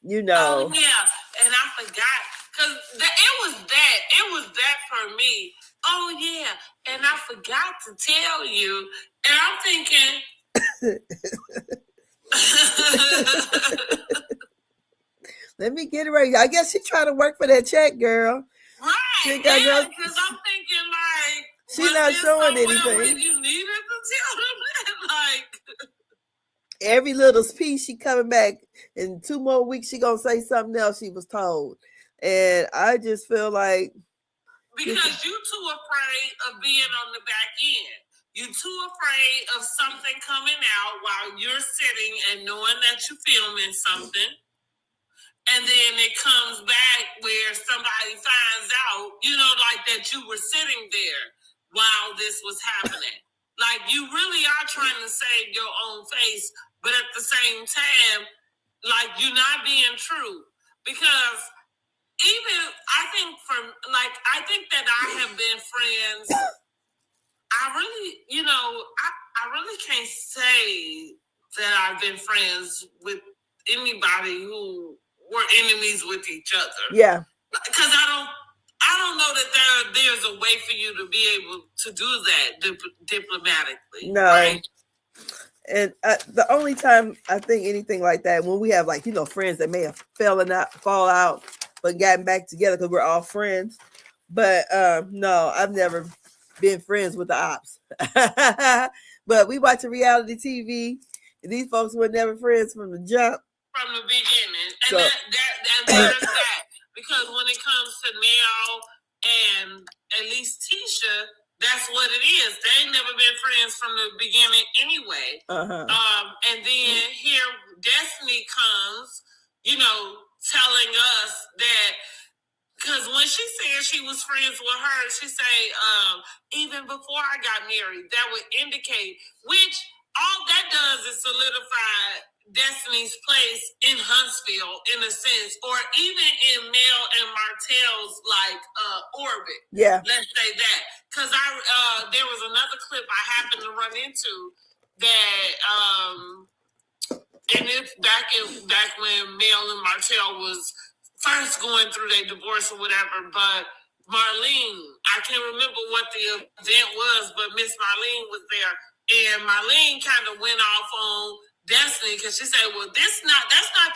Oh, yeah. And I forgot. Because it was that for me. Oh, yeah. And I forgot to tell you. And I'm thinking... Let me get it right. I guess she's trying to work for that check, girl. Right. Yeah, because I'm thinking, like... She's not showing anything. You needed to tell them that, like... Every little piece she coming back in 2 more weeks, she gonna say something else she was told. And I just feel like... Because you too afraid of being on the back end. You're too afraid of something coming out while you're sitting and knowing that you're filming something. And then it comes back where somebody finds out, like that you were sitting there while this was happening. Like you really are trying to save your own face, but at the same time, like you're not being true. Because even I think that I have been friends. I really, I really can't say that I've been friends with anybody who were enemies with each other. Yeah. Because I don't know that there's a way for you to be able to do that diplomatically. No. Right? And the only time I think anything like that, when we have friends that may have fall out, but gotten back together because we're all friends. But no, I've never been friends with the ops. But we watch reality TV. And these folks were never friends from the jump. From the beginning. And there's that. Because when it comes to Nell and at least Tisha, that's what it is. They ain't never been friends from the beginning anyway. And then here Destiny comes, telling us that, because when she said she was friends with her, she say, even before I got married, that would indicate, which all that does is solidify Destiny's place in Huntsville in a sense, or even in Mel and Martell's orbit. Yeah. Let's say that. Because there was another clip I happened to run into that and it's back when Mel and Martell was first going through their divorce or whatever, but Marlene, I can't remember what the event was, but Miss Marlene was there, and Marlene kind of went off on Destiny because she said, well, that's not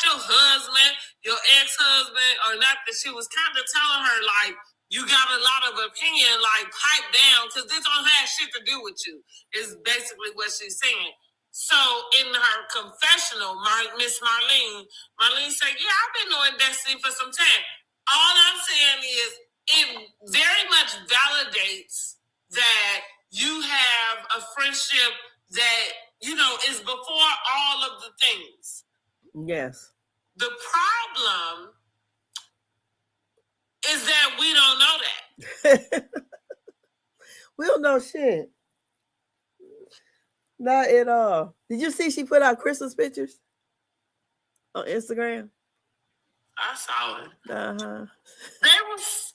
your husband, your ex-husband, or not. That she was kind of telling her, like, you got a lot of opinion, like, pipe down, because this don't have shit to do with you, is basically what she's saying. So in her confessional, Miss Marlene said, yeah, I've been knowing Destiny for some time. All I'm saying is it very much validates that you have a friendship that, is before all of the things. Yes. The problem is that we don't know that. We don't know shit. Not at all. Did you see she put out Christmas pictures on Instagram? I saw it. They was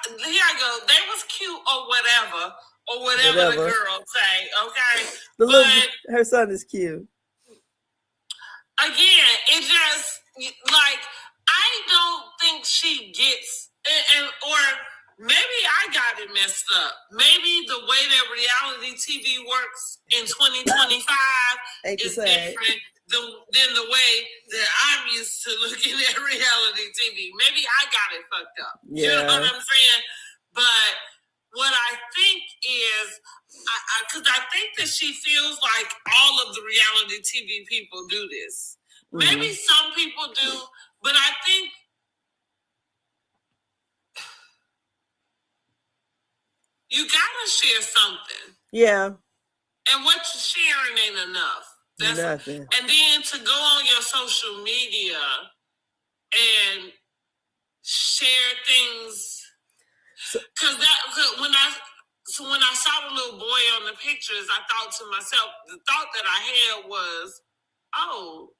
here I go. They was cute or whatever the girl say. Okay, her son is cute. Again, it just I don't think she gets or maybe I got it messed up. Maybe the way that reality TV works in 2025 is different than the way that I'm used to looking at reality TV. Maybe I got it fucked up. Yeah. You know what I'm saying? But what I think is Because I think that she feels like all of the reality TV people do this. Maybe some people do, but I think you gotta share something. Yeah. And what you're sharing ain't enough. That's nothing. And then to go on your social media and share things, because when I saw the little boy on the pictures, I thought to myself, the thought that I had was, oh,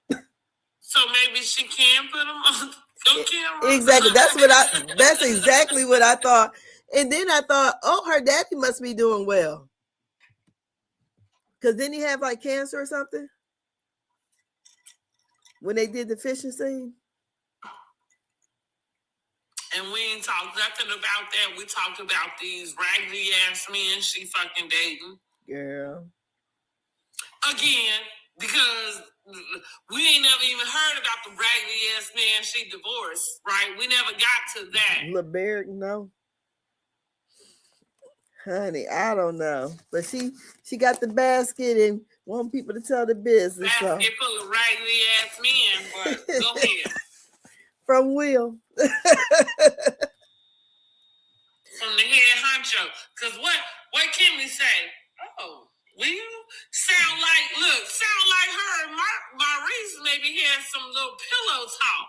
so maybe she can put him on camera. Exactly. That's exactly what I thought. And then I thought, oh, her daddy must be doing well. Because didn't he have like cancer or something? When they did the fishing scene? And we ain't talked nothing about that. We talked about these raggedy ass men she fucking dating. Girl. Again, because we ain't never even heard about the raggedy ass man she divorced, right? We never got to that. LeBerg, no. Honey, I don't know. But she got the basket and want people to tell the business. Basket full of raggedy ass men, but go ahead. From Will. From the head honcho. Because what Kimmy say? Oh, Will? Sound like her and Maurice maybe had some little pillow talk.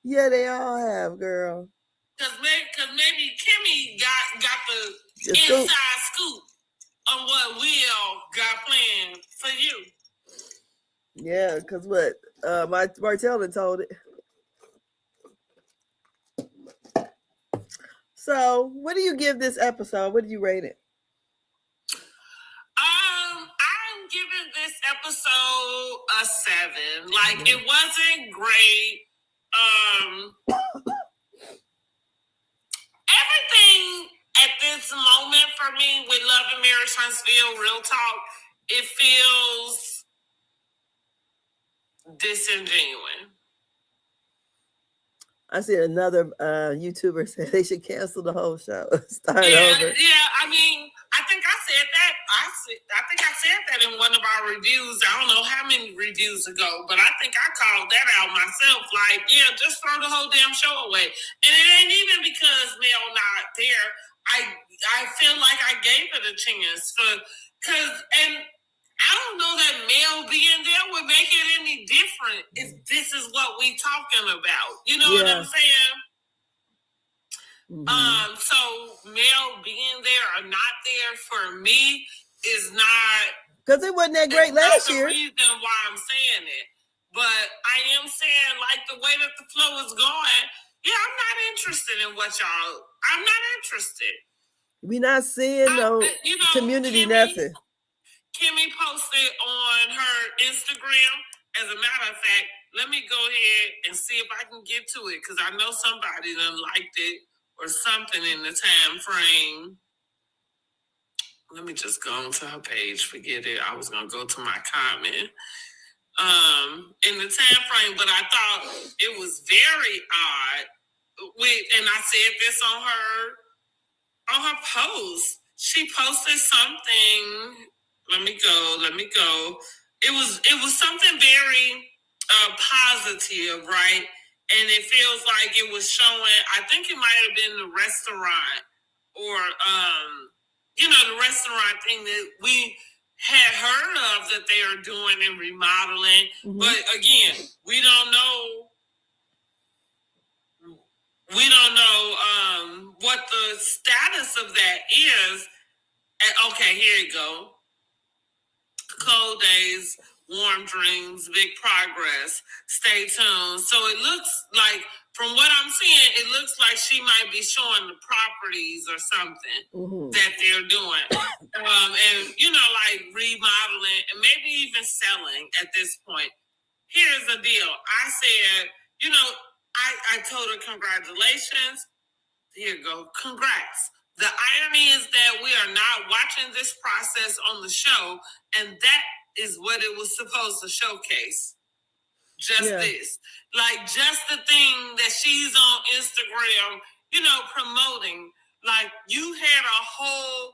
Yeah, they all have, girl. Because maybe Kimmy got the inside scoop on what Will got planned for you. Yeah, because what? Martella told it. So, what do you give this episode? What do you rate it? I'm giving this episode a 7. Like, it wasn't great. Everything at this moment for me with Love and Marriage Huntsville, real talk, it feels disingenuous. I see another YouTuber say they should cancel the whole show. Start over. Yeah. I mean, I think I said that. I think I said that in one of our reviews. I don't know how many reviews ago, but I think I called that out myself. Like, yeah, just throw the whole damn show away. And it ain't even because Mel not there. I feel like I gave it a chance and I don't know that Mel being there would make it any different if this is what we talking about. You know what I'm saying? So Mel being there or not there for me is not, because it wasn't that great last year. That's the reason why I'm saying it. But I am saying, like, the way that the flow is going, yeah, I'm not interested in what y'all. I'm not interested. We're not seeing no community nothing. Kimmy posted on her Instagram. As a matter of fact, let me go ahead and see if I can get to it, because I know somebody done liked it or something in the time frame. Let me just go onto her page. Forget it. I was gonna go to my comment. In the time frame, but I thought it was very odd. And I said this on her post. She posted something. Let me go. It was something very positive, right? And it feels like it was showing, I think it might have been the restaurant or the restaurant thing that we had heard of that they are doing and remodeling. Mm-hmm. But again, we don't know what the status of that is. And, okay, here you go. Cold days, warm dreams, big progress. Stay tuned. So it looks like, from what I'm seeing, it looks like she might be showing the properties or something that they're doing. And, like remodeling and maybe even selling at this point. Here's the deal. I said, I told her congratulations. Here you go. Congrats. The irony is that we are not watching this process on the show, and that is what it was supposed to showcase. This. Like, just the thing that she's on Instagram, promoting. Like, you had a whole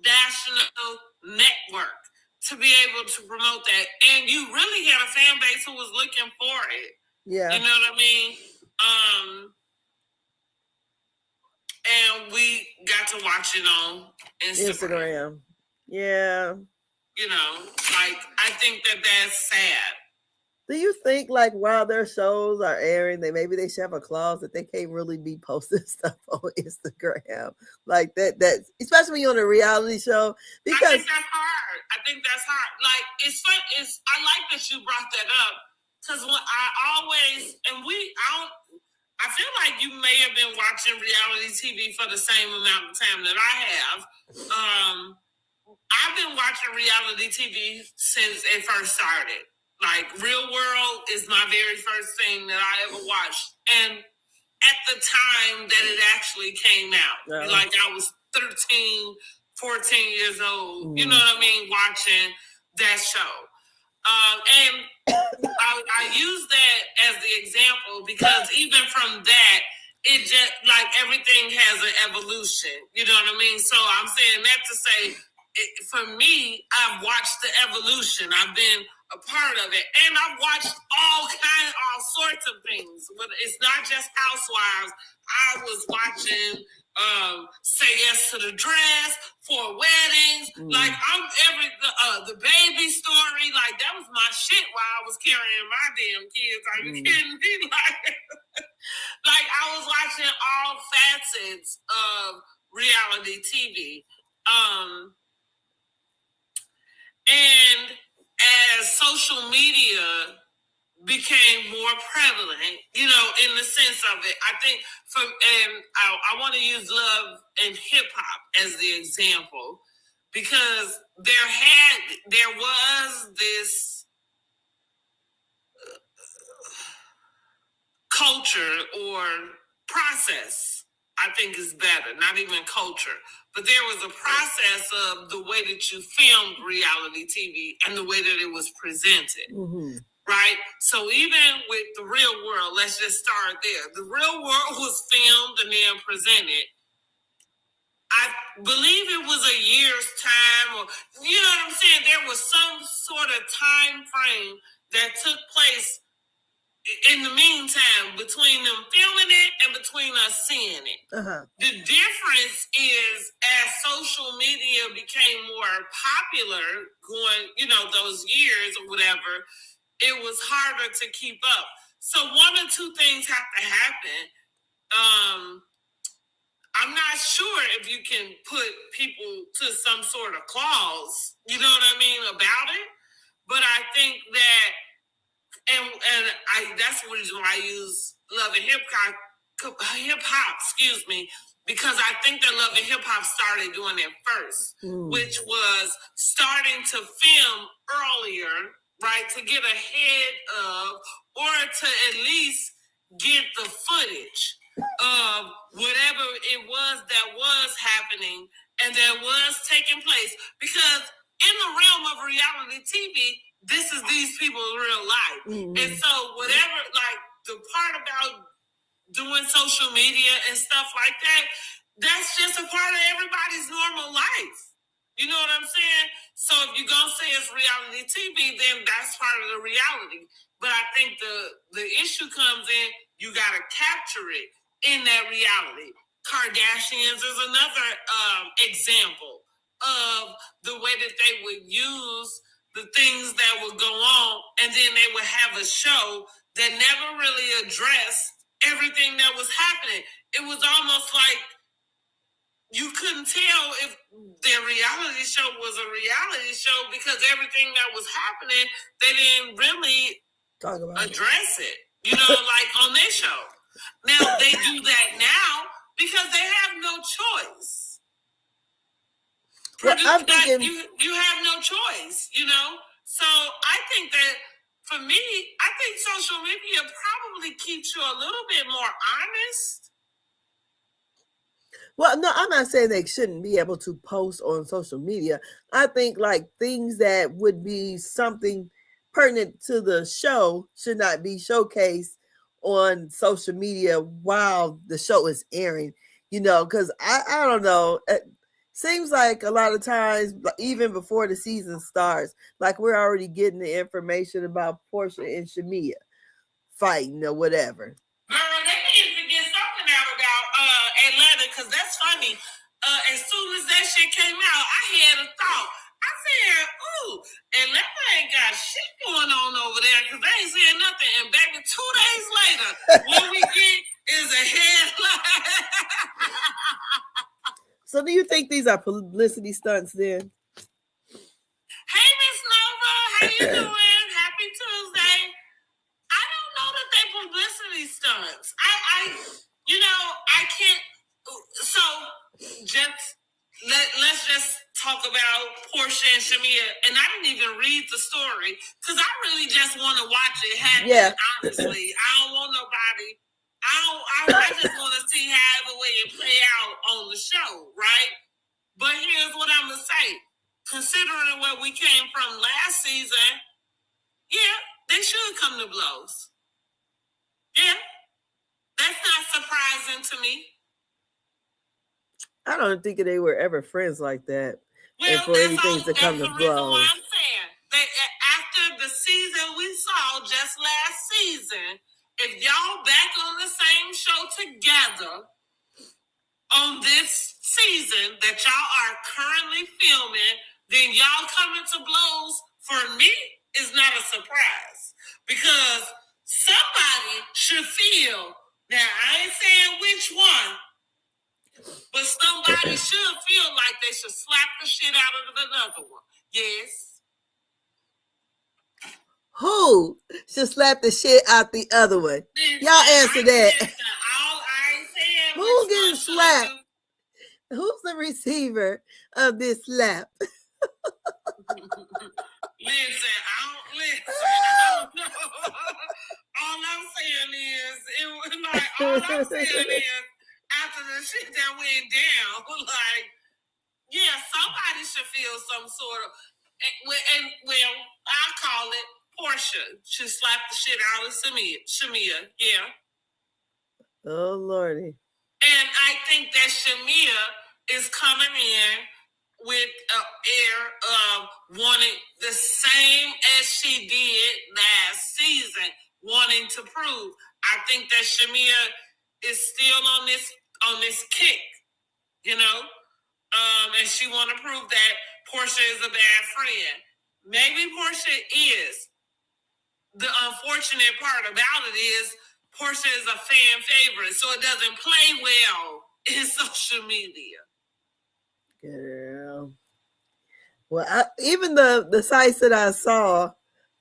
national network to be able to promote that, and you really had a fan base who was looking for it. Yeah. You know what I mean? And we got to watch it on Instagram. Yeah. You know, like, I think that that's sad. Do you think, like, while their shows are airing, maybe they should have a clause that they can't really be posting stuff on Instagram like that? That especially when you're on a reality show, because I think that's hard. Like, it's fun. I like that you brought that up, because when I feel like you may have been watching reality TV for the same amount of time that I have. I've been watching reality TV since it first started. Like, Real World is my very first thing that I ever watched. And at the time that it actually came out, like, I was 13, 14 years old, you know what I mean, watching that show. And I use that as the example because even from that, it just, like, everything has an evolution, you know what I mean? So I'm saying that to say, for me, I've watched the evolution. I've been a part of it, and I've watched all sorts of things. But it's not just Housewives. I was watching Say Yes to the Dress, For Weddings. Like, I'm the Baby Story. Like, that was my shit while I was carrying my damn kids. Are you kidding me? Like, I was watching all facets of reality TV. And as social media became more prevalent, you know, in the sense of it, I think I want to use Love and Hip Hop as the example, because there was this culture or process, I think is better, not even culture, but there was a process of the way that you filmed reality TV and the way that it was presented. Right? So even with The Real World, let's just start there. The Real World was filmed and then presented. I believe it was a year's time, or, you know what I'm saying? There was some sort of time frame that took place in the meantime between them filming it and between us seeing it. The difference is, as social media became more popular, going, you know, those years or whatever, it was harder to keep up. So one or two things have to happen. I'm not sure if you can put people to some sort of clause, you know what I mean, about it. But I think that, and that's the reason why I use Love and Hip Hop, excuse me, because I think that Love and Hip Hop started doing it first, which was starting to film earlier, right, to get ahead of, or to at least get the footage of whatever it was that was happening and that was taking place. Because in the realm of reality TV, this is these people in real life. And so whatever, like, the part about doing social media and stuff like that, that's just a part of everybody's normal life. You know what I'm saying? So if you're going to say it's reality TV, then that's part of the reality. But I think the issue comes in, you got to capture it in that reality. Kardashians is another example of the way that they would use the things that would go on, and then they would have a show that never really addressed everything that was happening. It was almost like you couldn't tell if their reality show was a reality show, because everything that was happening, they didn't really talk about address it, you know, like on their show. Now they do that now because they have no choice. Well, I'm thinking, you have no choice, you know? So I think that, for me, I think social media probably keeps you a little bit more honest. Well, no, I'm not saying they shouldn't be able to post on social media. I think, like, things that would be something pertinent to the show should not be showcased on social media while the show is airing. Because I don't know. It seems like a lot of times, even before the season starts, like we're already getting the information about Portia and Shamia fighting or whatever. Girl, they need to get something out about Atlanta, because that's funny. As soon as that shit came out, I had a thought. I said, ooh, Atlanta ain't got shit going on over there, because they ain't saying nothing. And baby, 2 days later, what we get is a headline. So do you think these are publicity stunts then? Hey, Miss Nova, how you doing? Happy Tuesday. I don't know that they publicity stunts. I can't. So let's just talk about Portia and Shamia. And I didn't even read the story because I really just want to watch it happen. Yeah. Honestly, I don't want nobody. I just want to see how the way it play out on the show, right? But here's what I'm gonna say. Considering where we came from last season, yeah, they should come to blows. Yeah, that's not surprising to me. I don't think they were ever friends like that. Well, and for anything to come to blows. Why I'm saying that after the season we saw just last season, if y'all back on the same show together on this season that y'all are currently filming, then y'all coming to blows for me is not a surprise, because somebody should feel. Now I ain't saying which one, but somebody should feel like they should slap the shit out of another one. Yes. Who should slap the shit out the other one? Y'all answer that. Who getting slapped? Who's the receiver of this slap? Listen, I don't know. All I'm saying is, after the shit that went down, like, yeah, somebody should feel some sort of, well, I call it Portia should slap the shit out of Shamia, yeah. Oh, Lordy. And I think that Shamia is coming in with an air of wanting the same as she did last season, wanting to prove. I think that Shamia is still on this kick, and she want to prove that Portia is a bad friend. Maybe Portia is. The unfortunate part about it is Portia is a fan favorite, so it doesn't play well in social media. Girl. Well, even the sites that I saw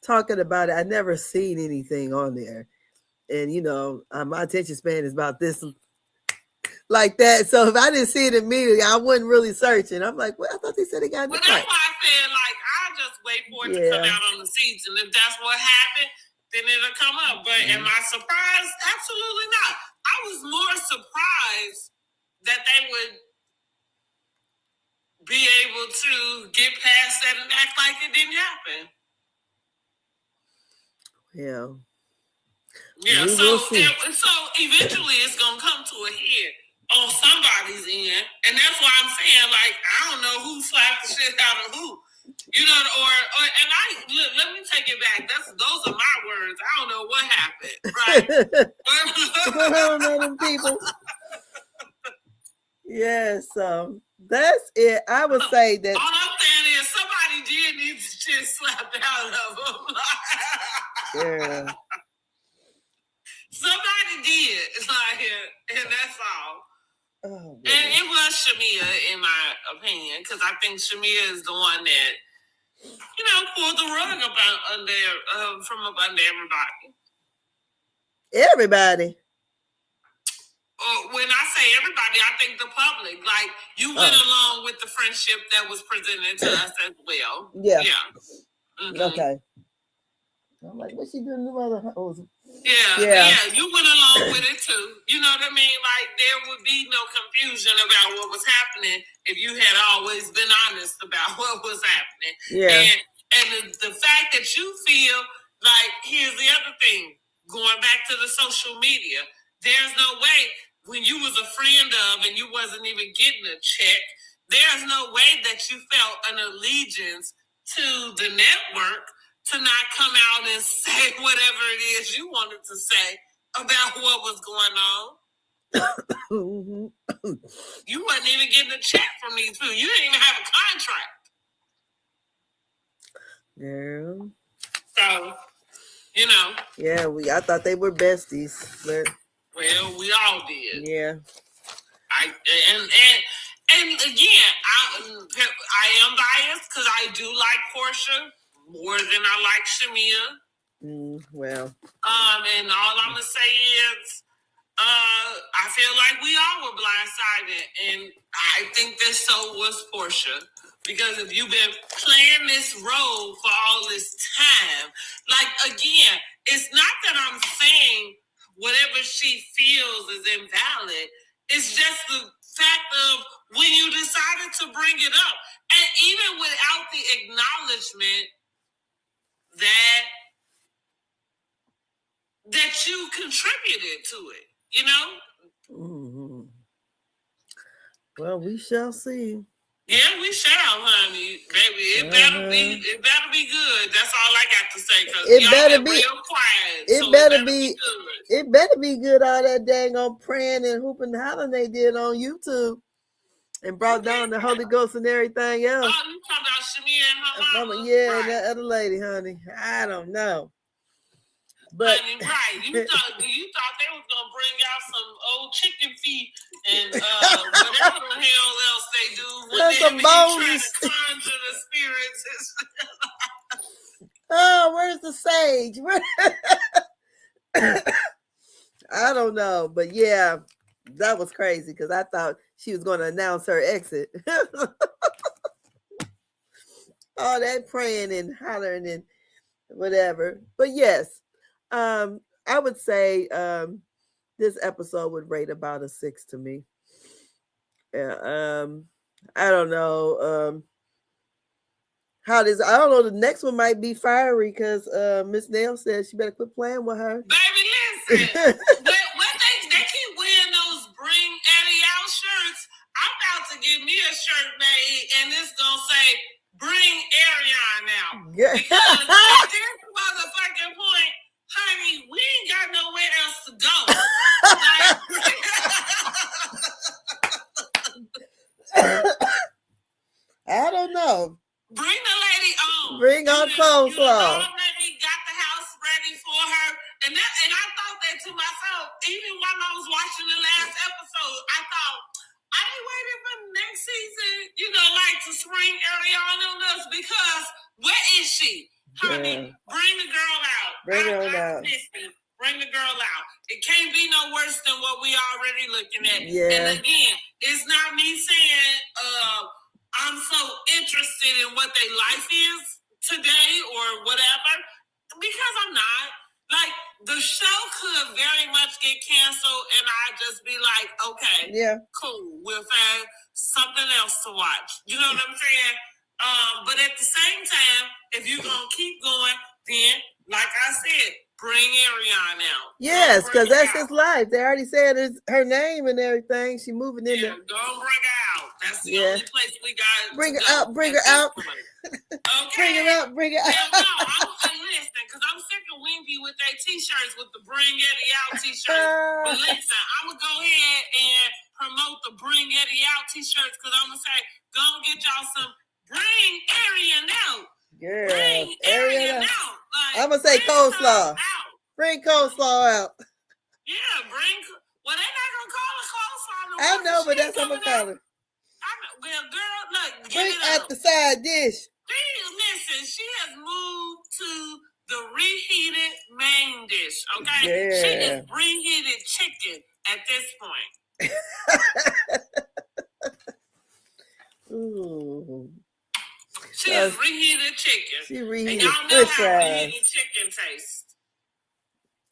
talking about it, I never seen anything on there. And, my attention span is about this, like that. So if I didn't see it immediately, I wasn't really searching. I'm like, well, I thought they said they got in the fight. Well, that's why I said, I'll just wait for it to come out on the season. If that's what happened, then it'll come up. But am I surprised? Absolutely not. I was more surprised that they would be able to get past that and act like it didn't happen. Yeah. Yeah, so eventually it's going to come to a head on somebody's end. And that's why I'm saying, I don't know who slapped the shit out of who. Let me take it back. Those are my words. I don't know what happened, right? I don't know them people. Yes, that's it. I would say that. All I'm saying is somebody did need to just slap out of them. Yeah. Somebody did, and that's all. Oh, and it was Shamia, in my opinion, because I think Shamia is the one that, pulled the rug from up under everybody. Everybody. When I say everybody, I think the public. You went along with the friendship that was presented to us as well. Yeah. Yeah. Mm-hmm. Okay. I'm like, what's she doing to other hoes? Yeah. You went along with it too. You know what I mean? There would be no confusion about what was happening if you had always been honest about what was happening. Yeah. And the fact that you feel here's the other thing, going back to the social media, there's no way when you was a friend of and you wasn't even getting a check, there's no way that you felt an allegiance to the network to not come out and say whatever it is you wanted to say about what was going on. You wasn't even getting a check from these people. You didn't even have a contract. Girl. So, you know. Yeah, I thought they were besties, but well, we all did. Yeah. And again, I am biased because I do like Portia more than I like Shamia. Well. And all I'm gonna say is, I feel like we all were blindsided, and I think that so was Portia. Because if you've been playing this role for all this time, like again, it's not that I'm saying whatever she feels is invalid. It's just the fact of when you decided to bring it up, and even without the acknowledgement that you contributed to it, you know. Mm-hmm. Well, we shall see. Yeah, we shall, honey, baby. It better be good. That's all I got to say. Cause it better be real quiet. It better be good. It better be good. All that dang on praying and hooping and hollering they did on YouTube and brought down the Holy Ghost and everything else. Oh, you talking about Shamia and her mama? Yeah, right. And that other lady, honey. I don't know. But honey, right. You thought they was gonna bring out some old chicken feet and whatever the hell else they do when they be trying to conjure the spirits. Oh, where's the sage? I don't know, but yeah, that was crazy because I thought she was going to announce her exit. All that praying and hollering and whatever. But yes, I would say this episode would rate about a 6 to me. I don't know how this. I don't know. The next one might be fiery because Miss Nail says she better quit playing with her. Baby, listen. What they keep wearing those Bring Eddie Out shirts. I'm about to get me a shirt made, and it's gonna say Bring Arion out. Yeah. Because at this motherfucking point, honey, we ain't got nowhere else to go. I don't know. Bring the lady on. Bring on coleslaw. Already got the house ready for her, and I thought that to myself. Even while I was watching the last episode, I thought I ain't waiting for the next season. To spring Ariana on us because where is she? Honey, bring the girl out. Bring her out. Bring the girl out. It can't be no worse than what we already looking at. Yeah. And again, it's not me saying I'm so interested in what their life is today or whatever, because I'm not. Like, the show could very much get canceled and I'd just be like, okay, yeah, cool, we'll find something else to watch. You know what I'm saying? But at the same time, if you're going to keep going, then, like I said, bring Ariana out. Yes, because that's his life. They already said it's her name and everything. She moving in there. Don't bring her out. That's the only place we got. Bring her out. Bring her out. Okay. Bring her out. Bring her out. No, listen, because I'm sick of Winky with their t-shirts, with the Bring Eddie Out t-shirts. But listen, I'm going to go ahead and promote the Bring Eddie Out t-shirts because I'm going to say, go and get y'all some Bring Arian Out. Girl, bring Arian out. I'm going to say coleslaw. Bring coleslaw out. Yeah, well, they're not going to call it coleslaw. No I know, but that's what I'm going to call it. Well, girl, look, bring out the side dish. Listen, she has moved to the reheated main dish, okay? Yeah. She is reheated chicken at this point. Ooh. She is reheated chicken. She reheated and y'all know how reheated chicken tastes.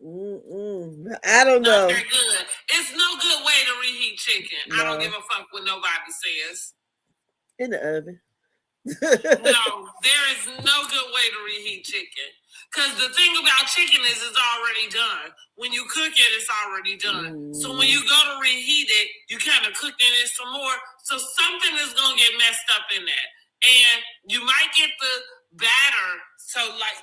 I don't know. Not that good. It's no good way to reheat chicken. No. I don't give a fuck what nobody says. In the oven. No, there is no good way to reheat chicken. Because the thing about chicken is it's already done. When you cook it, it's already done. So when you go to reheat it, you kind of cooking it some more. So something is going to get messed up in that. And you might get the batter, so like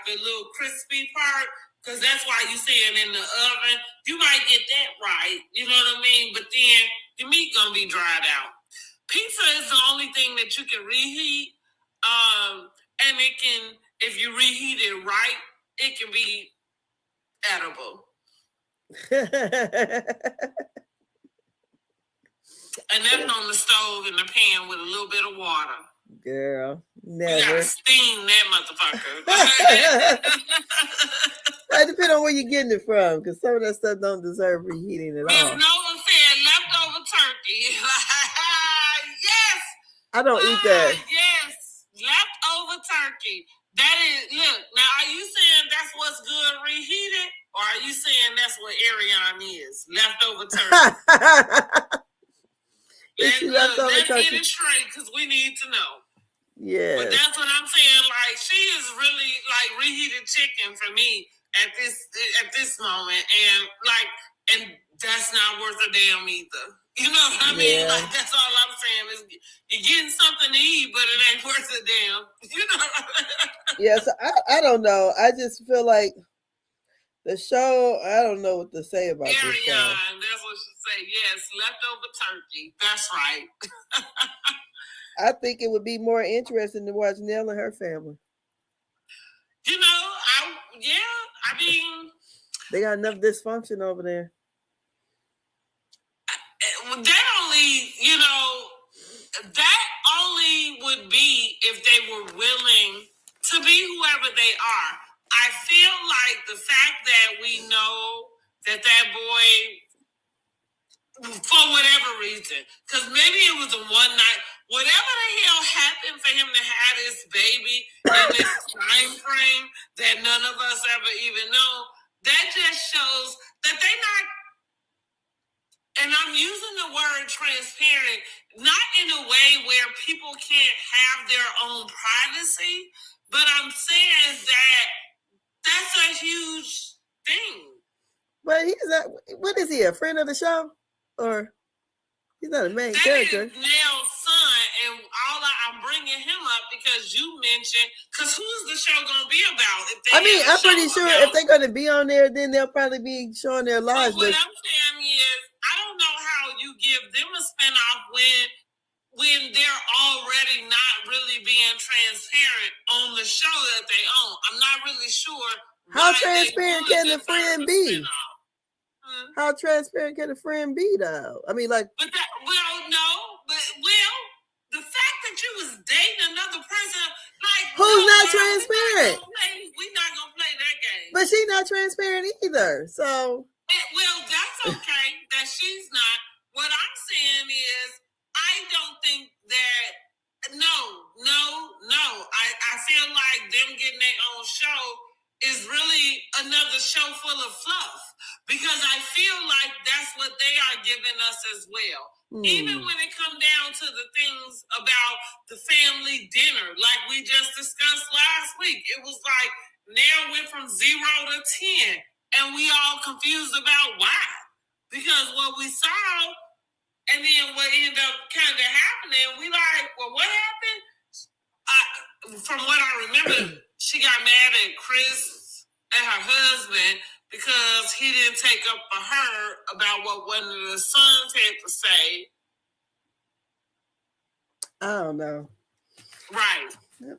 the little crispy part, because that's why you see it in the oven. You might get that right, you know what I mean? But then the meat going to be dried out. Pizza is the only thing that you can reheat. And it can, if you reheat it right, it can be edible. And that's on the stove in the pan with a little bit of water. Girl, never. You gotta steam that motherfucker. It depends on where you're getting it from, because some of that stuff don't deserve reheating at all. Miss Nova said leftover turkey. Yes. I don't eat that. Yes, leftover turkey. That is, look, now are you saying that's what's good reheated? Or are you saying that's what Arion is? Leftover turkey. Let's get it straight, because we need to know. Yeah. But that's what I'm saying. Like, she is really like reheated chicken for me at this moment. And that's not worth a damn either. You know what I mean? Like, that's all I'm saying is you're getting something to eat, but it ain't worth a damn. You know? Yes, I don't know. I just feel like the show, I don't know what to say about this show. That's what she say. Yes, leftover turkey. That's right. I think it would be more interesting to watch Nell and her family. You know, I mean, they got enough dysfunction over there. That only would be if they were willing to be whoever they are. I feel like the fact that we know that boy, for whatever reason, because maybe it was a one night, whatever the hell happened for him to have this baby in this time frame that none of us ever even know, that just shows that they not, and I'm using the word transparent, not in a way where people can't have their own privacy, but I'm saying that that's a huge thing. But he's not, what is he, a friend of the show? Or he's not a main character? That is Nell's son, and I'm bringing him up because you mentioned, because who's the show going to be about? I'm pretty sure if they're going to be on there, then they'll probably be showing their lives. But what I'm saying is, I don't know how you give them a spinoff when they're already not really being transparent on the show that they own. I'm not really sure. How transparent can the friend be? How transparent can a friend be, though? I mean, like. The fact that you was dating another person, like. Who's not transparent? We're not gonna play that game. But she's not transparent either, so. Well, that's okay that she's not. What I'm saying is, I don't think that. No. I feel like them getting their own show is really another show full of fluff, because I feel like that's what they are giving us as well. Even when it comes down to the things about the family dinner, like we just discussed last week, it was like now went from 0 to 10, and we all confused about why. Because what we saw, and then what ended up kind of happening, we like, well, what happened? From what I remember, she got mad at Chris and her husband because he didn't take up for her about what one of the sons had to say. I don't know. Right.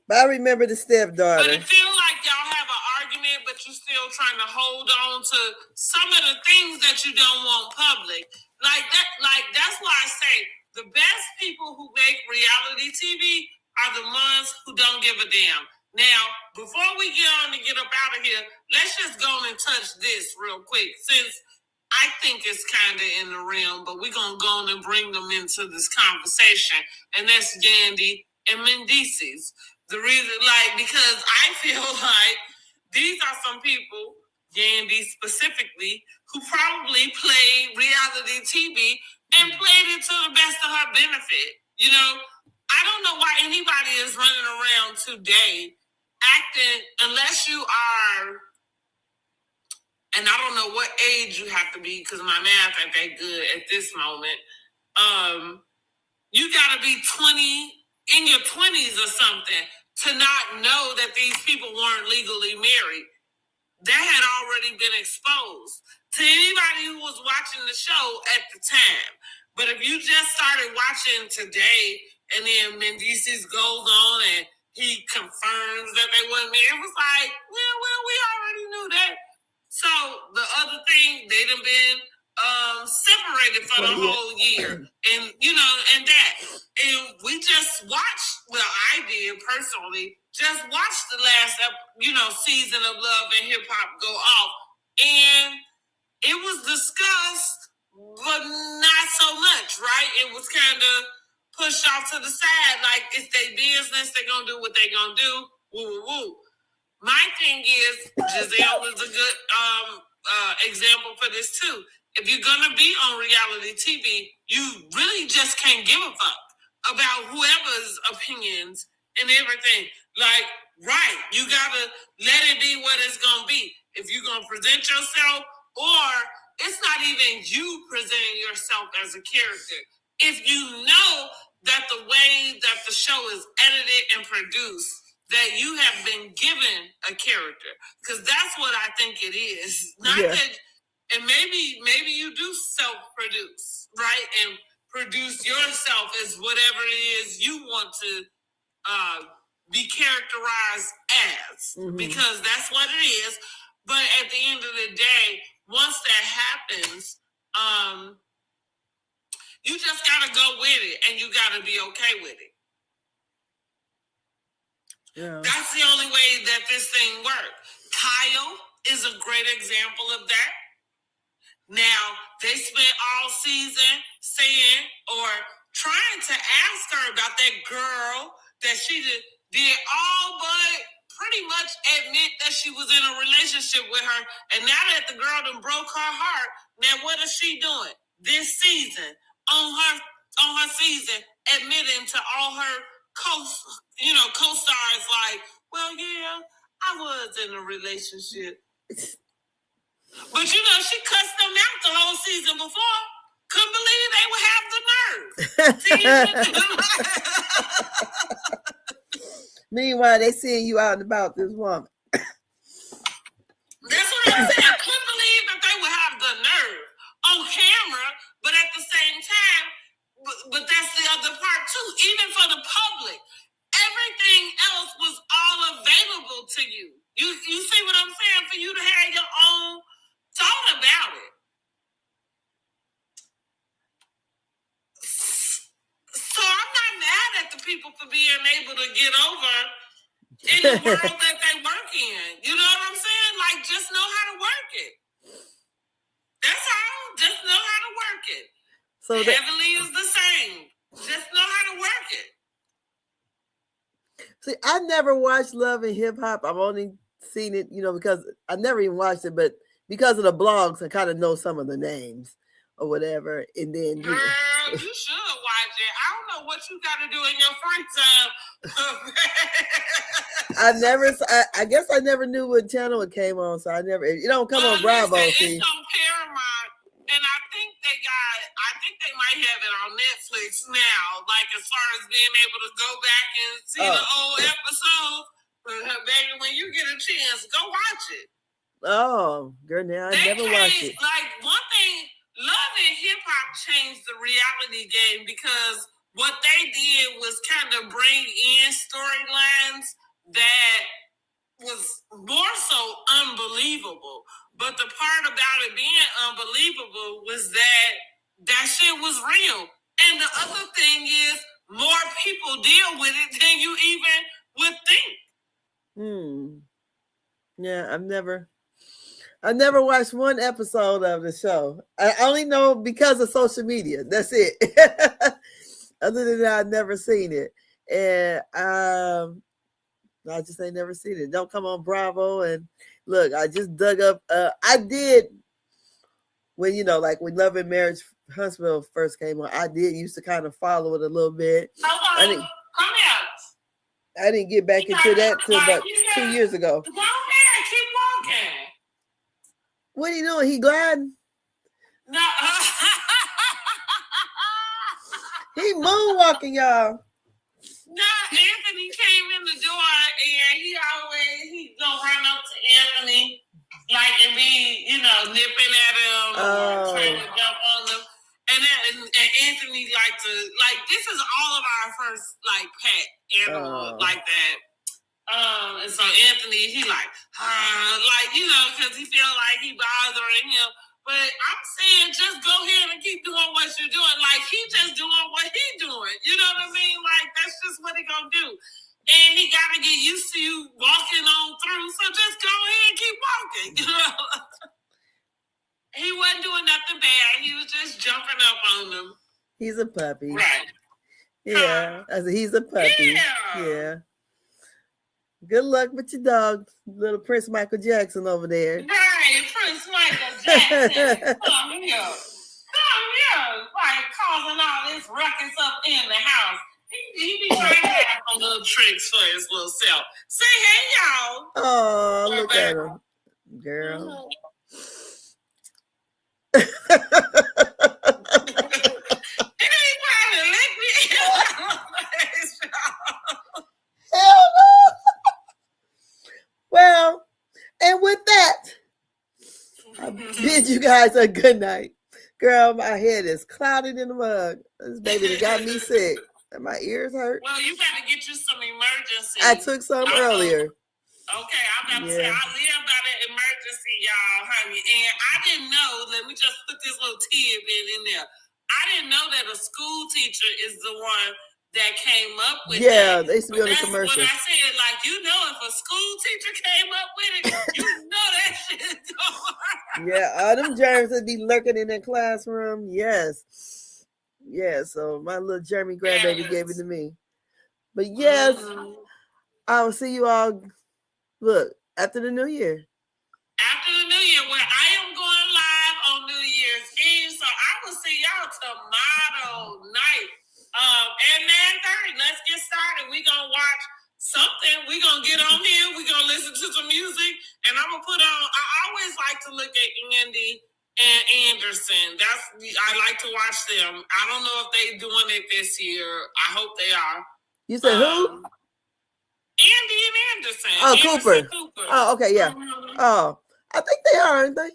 But I remember the stepdaughter. But it feels like y'all have an argument, but you're still trying to hold on to some of the things that you don't want public. Like that's why I say the best people who make reality TV are the ones who don't give a damn. Now, before we get on and get up out of here, let's just go and touch this real quick, since I think it's kind of in the realm, but we're going to go on and bring them into this conversation, and that's Yandy and Mendices. The reason, because I feel like these are some people, Yandy specifically, who probably played reality TV and played it to the best of her benefit. You know, I don't know why anybody is running around today acting, unless you are, and I don't know what age you have to be because my math ain't that good at this moment. You got to be 20, in your 20s or something, to not know that these people weren't legally married. That had already been exposed to anybody who was watching the show at the time. But if you just started watching today, and then Mendices goes on and he confirms that they weren't married, it was like, well, we already knew that. So the other thing, they done been separated for the whole year, and and that, and we just watched. Well, I did personally just watch the last season of Love and Hip Hop go off, and it was discussed, but not so much, right? It was kind of pushed off to the side, like it's their business. They're gonna do what they're gonna do. Woo woo woo. My thing is, Giselle is a good example for this too. If you're gonna be on reality TV, you really just can't give a fuck about whoever's opinions and everything. Like, right, you gotta let it be what it's gonna be. If you're gonna present yourself, or it's not even you presenting yourself as a character. If you know that the way that the show is edited and produced, that you have been given a character, because that's what I think it is. Not that, and maybe you do self-produce, right, and produce yourself as whatever it is you want to be characterized as, because that's what it is. But at the end of the day, once that happens, you just gotta go with it, and you gotta be okay with it. Yeah. That's the only way that this thing works. Kyle is a great example of that. Now, they spent all season saying or trying to ask her about that girl that she did all but pretty much admit that she was in a relationship with her. And now that the girl done broke her heart, now what is she doing this season on her season, admitting to all her co-stars, like, well, yeah, I was in a relationship. But she cussed them out the whole season before. Couldn't believe they would have the nerve. Meanwhile, they seeing you out and about this woman. That's what I'm saying. I couldn't believe that they would have the nerve on camera, but at the same time, but that's the other part too. Even for the public, everything else was all available to you. You see what I'm saying? For you to have your own thought about it. So I'm not mad at the people for being able to get over in the world that they work in. You know what I'm saying? Like, just know how to work it. That's all. Just know how to work it. So Heavenly is the same. Just know how to work it. See, I never watched Love and Hip Hop. I've only seen it, because I never even watched it, but because of the blogs, I kind of know some of the names or whatever. And then Girl, you should watch it. I don't know what you got to do in your free time. I guess I never knew what channel it came on, so it don't come on Bravo. See, it's on Paramount, and I think they might have it on Netflix now. Like, as far as being able to go back and see the old episodes, but baby, when you get a chance, go watch it. Oh, girl, now I never watched it. Like, one thing, Love and Hip Hop changed the reality game, because what they did was kind of bring in storylines that was more so unbelievable. But the part about it being unbelievable was that shit was real. And the other thing is, more people deal with it than you even would think. Yeah, I never watched one episode of the show. I only know because of social media. That's it. Other than that, I've never seen it. And I just ain't never seen it. Don't come on Bravo. And look, I just dug up. I did when, like when Love and Marriage Huntsville first came on, I did used to kind of follow it a little bit. Come out. I didn't get back into that too, but you 2 years ago. Go ahead, keep walking. What are you doing? He gliding? No. He moonwalking, y'all. No, Anthony came in the door and he gonna run up to Anthony like and be, nipping at him or trying to jump on him. And Anthony this is all of our first pet animal like that. And so Anthony, he because he feel like he bothering him. But I'm saying just go ahead and keep doing what you're doing. Like he just doing what he doing. You know what I mean? Like that's just what he gonna do. And he gotta get used to you walking on through. So just go ahead and keep walking. He wasn't doing nothing bad. He was just jumping up on them. He's a puppy. Right. Yeah. I said he's a puppy. Yeah. Good luck with your dog, little Prince Michael Jackson over there. Right, Prince Michael Jackson. Come here. Like causing all this ruckus up in the house. He be trying to have some little tricks for his little self. Say hey, y'all. Oh, look at him. Girl. He ain't trying to lick me. Hell no. Well, and with that, I bid you guys a good night. Girl, my head is clouded in the mug. This baby got me sick. And my ears hurt. Well, you better get you some emergency. I took some earlier. Okay, I'm about to say, I live by the emergency, y'all, honey. And I didn't know, let me just put this little tidbit in there. I didn't know that a school teacher is the one that came up with it. Yeah, they used to be on the commercial. What I said, if a school teacher came up with it, you know that shit going. Yeah, all them germs that be lurking in that classroom. Yes. Yeah, so my little Jeremy grandbaby gave it to me. But yes, I will see you all, look, after the New Year. After the New Year, where I am going live on New Year's Eve, so I will see y'all tomorrow night. At 9:30, let's get started. We're going to watch something. We're going to get on here. We're going to listen to some music. And I'm going to put on, I always like to look at Andy and Anderson. I like to watch them. I don't know if they're doing it this year. I hope they are. You said who? Andy and Anderson. Oh, Anderson Cooper. Oh, okay, yeah. Oh, I think they are, aren't they?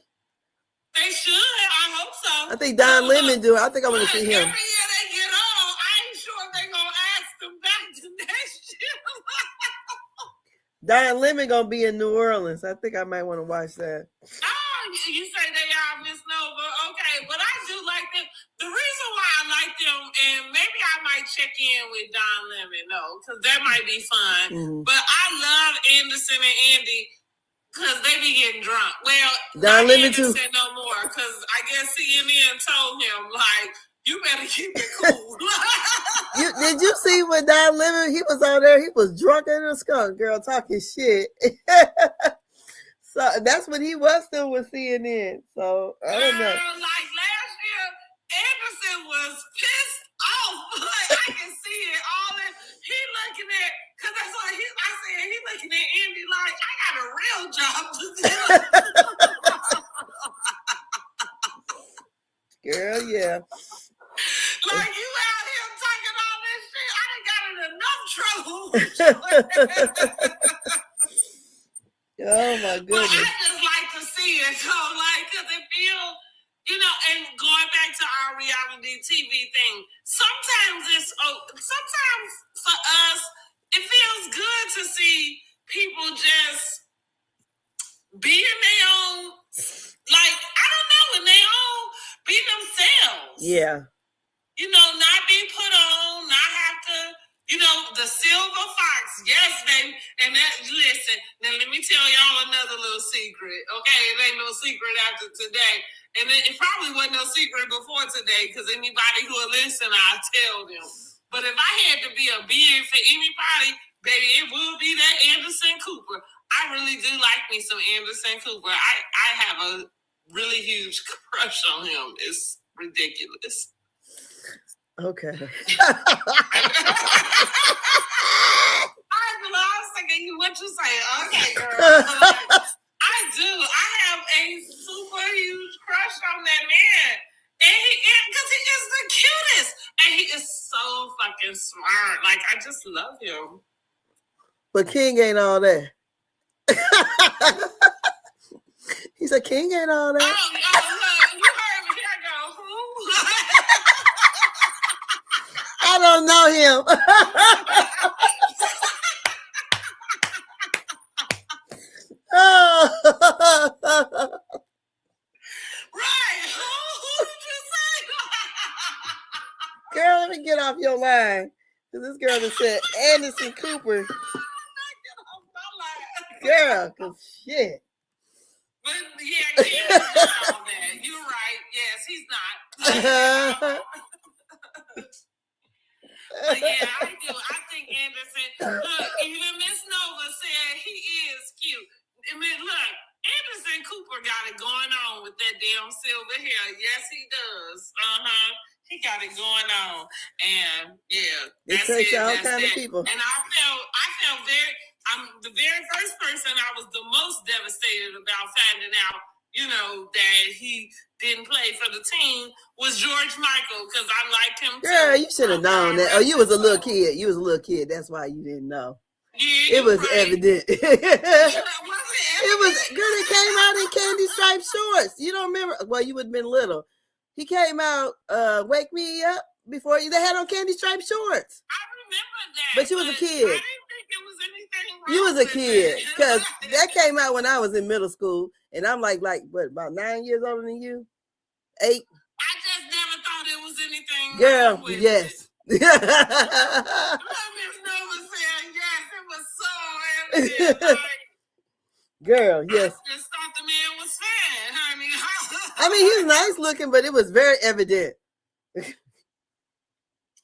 They should. I hope so. I think Don Lemon do. I think I want to see him. Every year they get on, I ain't sure they're going to ask them back to next year. Don Lemon going to be in New Orleans. I think I might want to watch that. Oh, you say they are Miss Nova. Okay, but I do like them. The reason why I like them, and maybe I might check in with Don Lemon, though, because that might be fun. Mm-hmm. But I love Anderson and Andy because they be getting drunk. Well, Don Lemon too. No more, because I guess CNN told him, you better keep it cool. Did you see when Don Lemon, he was on there, he was drunk as a skunk, girl, talking shit. So that's when he was still with CNN. So I don't know. Last year, Anderson was pissed off. I can see it all in. He looking at, because that's what I said, he looking at Andy like, I got a real job to do. Girl, yeah. You out here talking all this shit. I done got in enough trouble. Oh my goodness. But I just like to see it, so because it feels, and going back to our reality TV thing, sometimes for us, it feels good to see people just be in their own, I don't know, in their own, be themselves. Yeah. Not be put on, not have to, the silver fox. Yes, baby. And listen, now let me tell y'all another little secret. Okay, it ain't no secret after today. And it probably wasn't no secret before today, because anybody who will listen, I'll tell them. But if I had to be a beard for anybody, baby, it would be that Anderson Cooper. I really do like me some Anderson Cooper. I have a really huge crush on him. It's ridiculous. Okay. I was thinking, what you say? Okay, girl. I do. I have a super huge crush on that man. And because he is the cutest. And he is so fucking smart. Like, I just love him. But King ain't all that. He said King ain't all that. Oh, look, you heard me. Here I go. Who? I don't know him. Oh. Right. Who did you say? Girl, let me get off your line. This girl that said Anderson Cooper. Girl, cause shit. But yeah, King is not all that. You're right. Yes, he's not. But yeah, I do. I think Anderson. Look, even Miss Nova said he is cute. I mean, look, Anderson Cooper got it going on with that damn silver hair. Yes, he does. He got it going on, and yeah, it takes all kind of people. And I felt very. I'm the very first person I was the most devastated about finding out, that he didn't play for the team was George Michael, because I liked him too. Girl, you should have known that. Oh, you was a little kid. You was a little kid. That's why you didn't know. Yeah, it was right. evident. It was good. It came out in candy striped shorts. You don't remember? Well, you would have been little. He came out, Wake Me Up, before they had on candy striped shorts. I remember that. But you was a kid. I didn't think it was anything wrong. You was a kid, because that came out when I was in middle school, and I'm like what, about 9 years older than you? 8? I just never thought it was anything Girl, wrong with yes. Miss Nova said yes, it was so evident. Girl, yes. I just thought the man was fine, honey. I mean, he's nice looking, but it was very evident.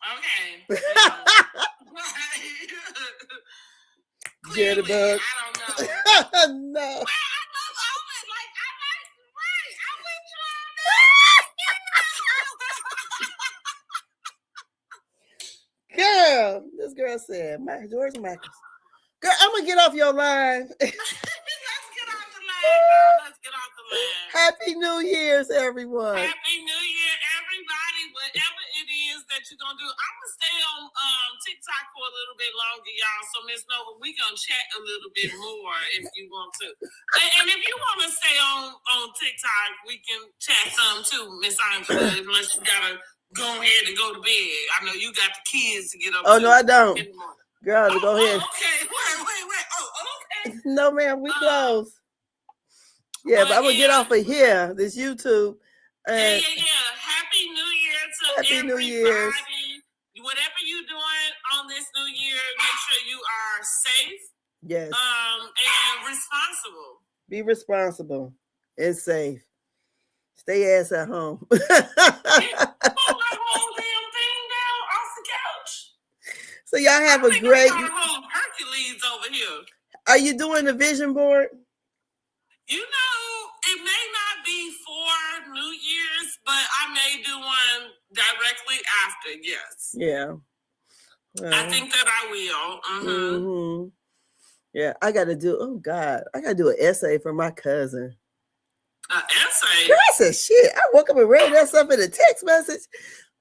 Okay. Clearly, Jitterbug. I don't know. No. Well, I love all it. Like, I like, right. I'm with you on that. Girl, this girl said, George Michael. Girl, I'm going to get off your line. Let's get off the line, girl. Let's get off the line. Happy New Year's, everyone. Happy New Year, everybody. Whatever it is that you're going to do. I'm going to stay on TikTok for a little bit longer, y'all. So, Miss Nova, we're going to chat a little bit more if you want to. And if you want to stay on TikTok, we can chat some too, Miss Angela, unless you got to go ahead and go to bed. I know you got the kids to get up. Oh, no, I don't. Girl, go ahead. Okay, wait. Oh, okay. No, ma'am, we close. Yeah, but I'm going to get off of here, this YouTube. Yeah. Happy New Year to Happy everybody. New Year's. Whatever you're doing on this new year, make sure you are safe. Yes. And responsible. Be responsible and safe. Stay ass at home. Pull that whole damn thing down off the couch. So y'all have a great. Hercules over here. Are you doing the vision board? It may not be for New Year's, but I may do one directly after. Yes. Yeah. Well, I think that I will. Mm-hmm. Yeah, I got to do. Oh God, I got to do an essay for my cousin. An essay? Girl, I said shit. I woke up and read that stuff in a text message,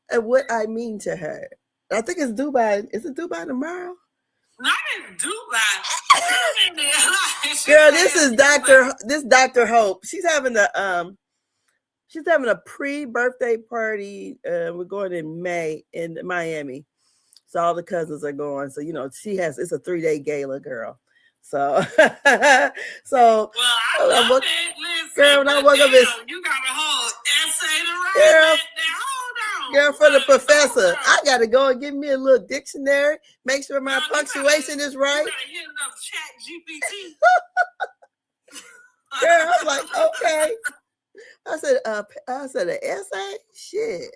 and what I mean to her. I think it's due by. Is it due by tomorrow? Not in Dubai. Girl, this is Dr. Hope. She's having a pre-birthday party. We're going in May in Miami. So all the cousins are going. So it's a 3-day gala, girl. So well, I love it. Listen, girl, when I woke up, you got a whole essay to write. Hold on. Girl, for the professor, I got to go and get me a little dictionary. Make sure my punctuation is right. You gotta hit up Chat GPT. Girl, I'm like, okay. I said an essay? Shit.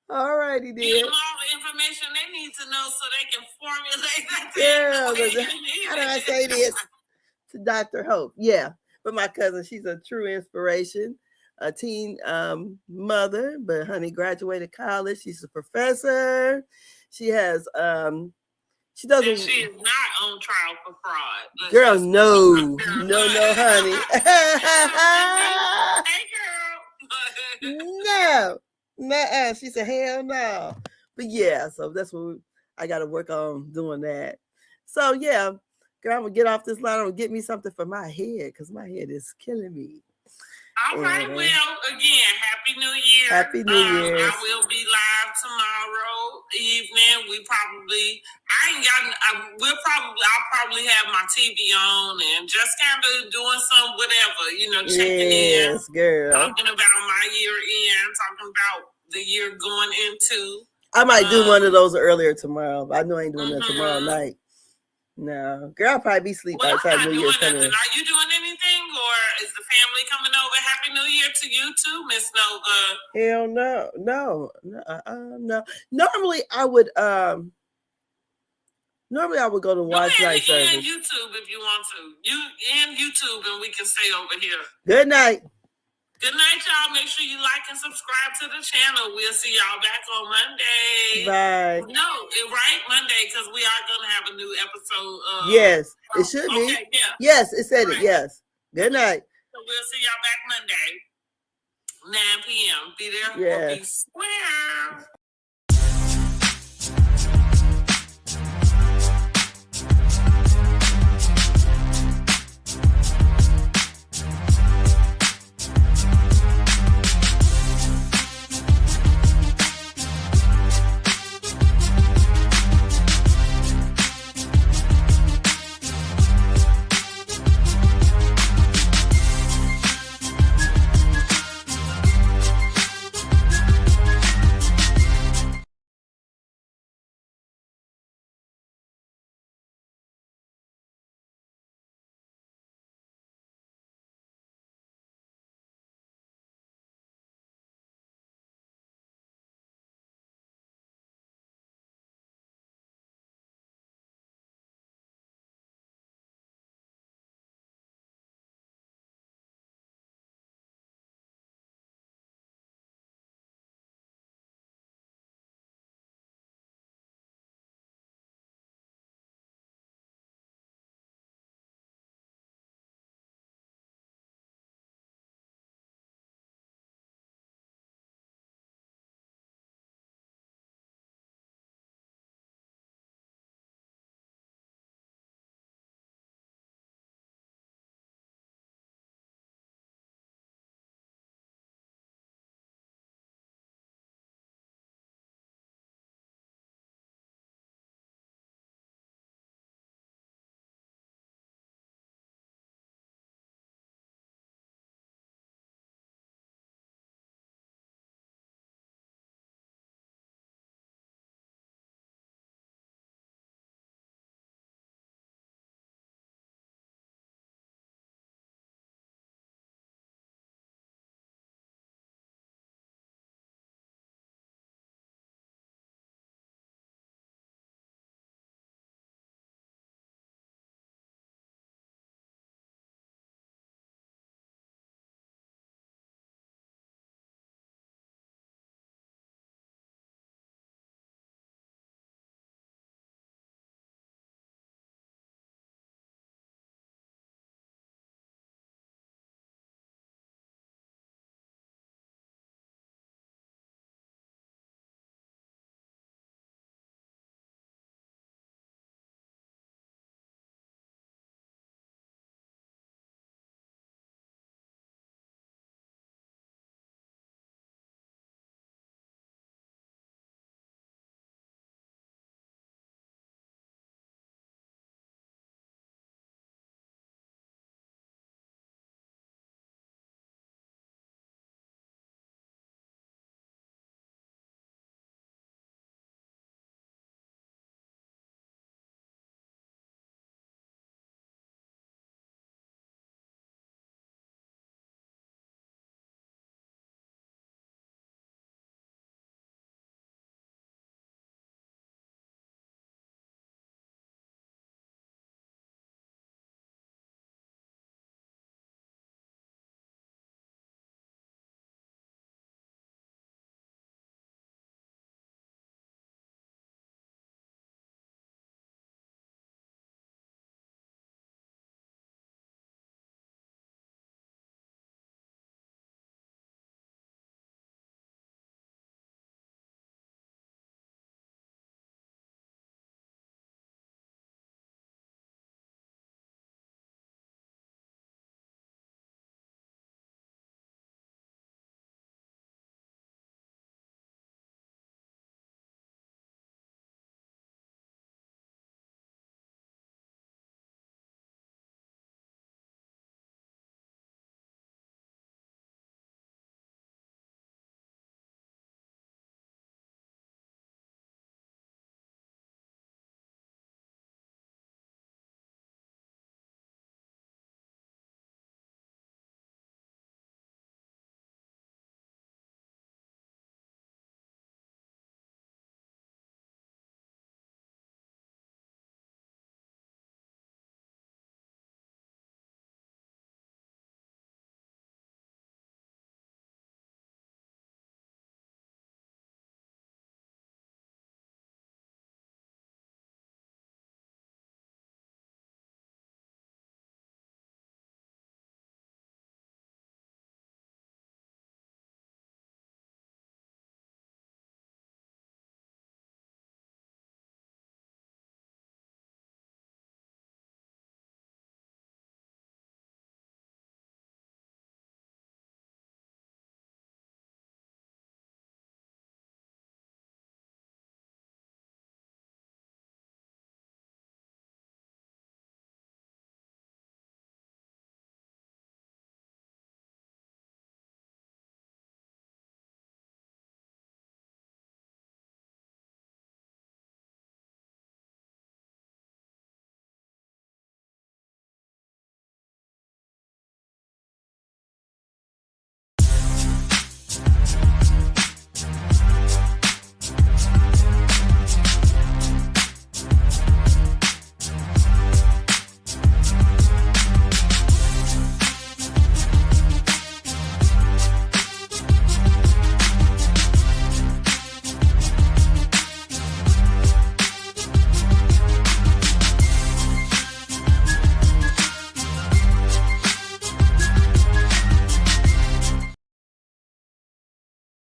All righty, dear. Give them all the information they need to know so they can formulate that. Yeah, how do I say this? To Dr. Hope. Yeah. But my cousin, she's a true inspiration. A teen mother, but honey, graduated college. She's a professor. She has She doesn't. And she is not on trial for fraud. Girl, no, honey. Hey, girl. No, she said, hell no. But yeah, so that's what I got to work on doing that. So yeah, girl, I'm gonna get off this line. I'm gonna get me something for my head because my head is killing me. All right, well, again, Happy New Year. Happy New Year. I will be live tomorrow evening. I'll probably have my TV on and just kind of doing some whatever, checking in. Girl. Talking about my year end, talking about the year going into. I might do one of those earlier tomorrow, but I know I ain't doing that tomorrow night. No, girl, I'll probably be asleep by the time New Year's coming. Are you doing anything, or is the family coming over? Happy New Year to you too, Miss Nova. Hell no. Normally I would go to watch night service. You can YouTube if you want to. You and YouTube, and we can stay over here. Good night. Good night, y'all. Make sure you like and subscribe to the channel. We'll see y'all back on Monday. Bye. No, right? Monday, because we are going to have a new episode. Yes, it should be. Okay, yeah. Yes, it said it. Yes. Good night. So we'll see y'all back Monday, 9 p.m. Be there or be square.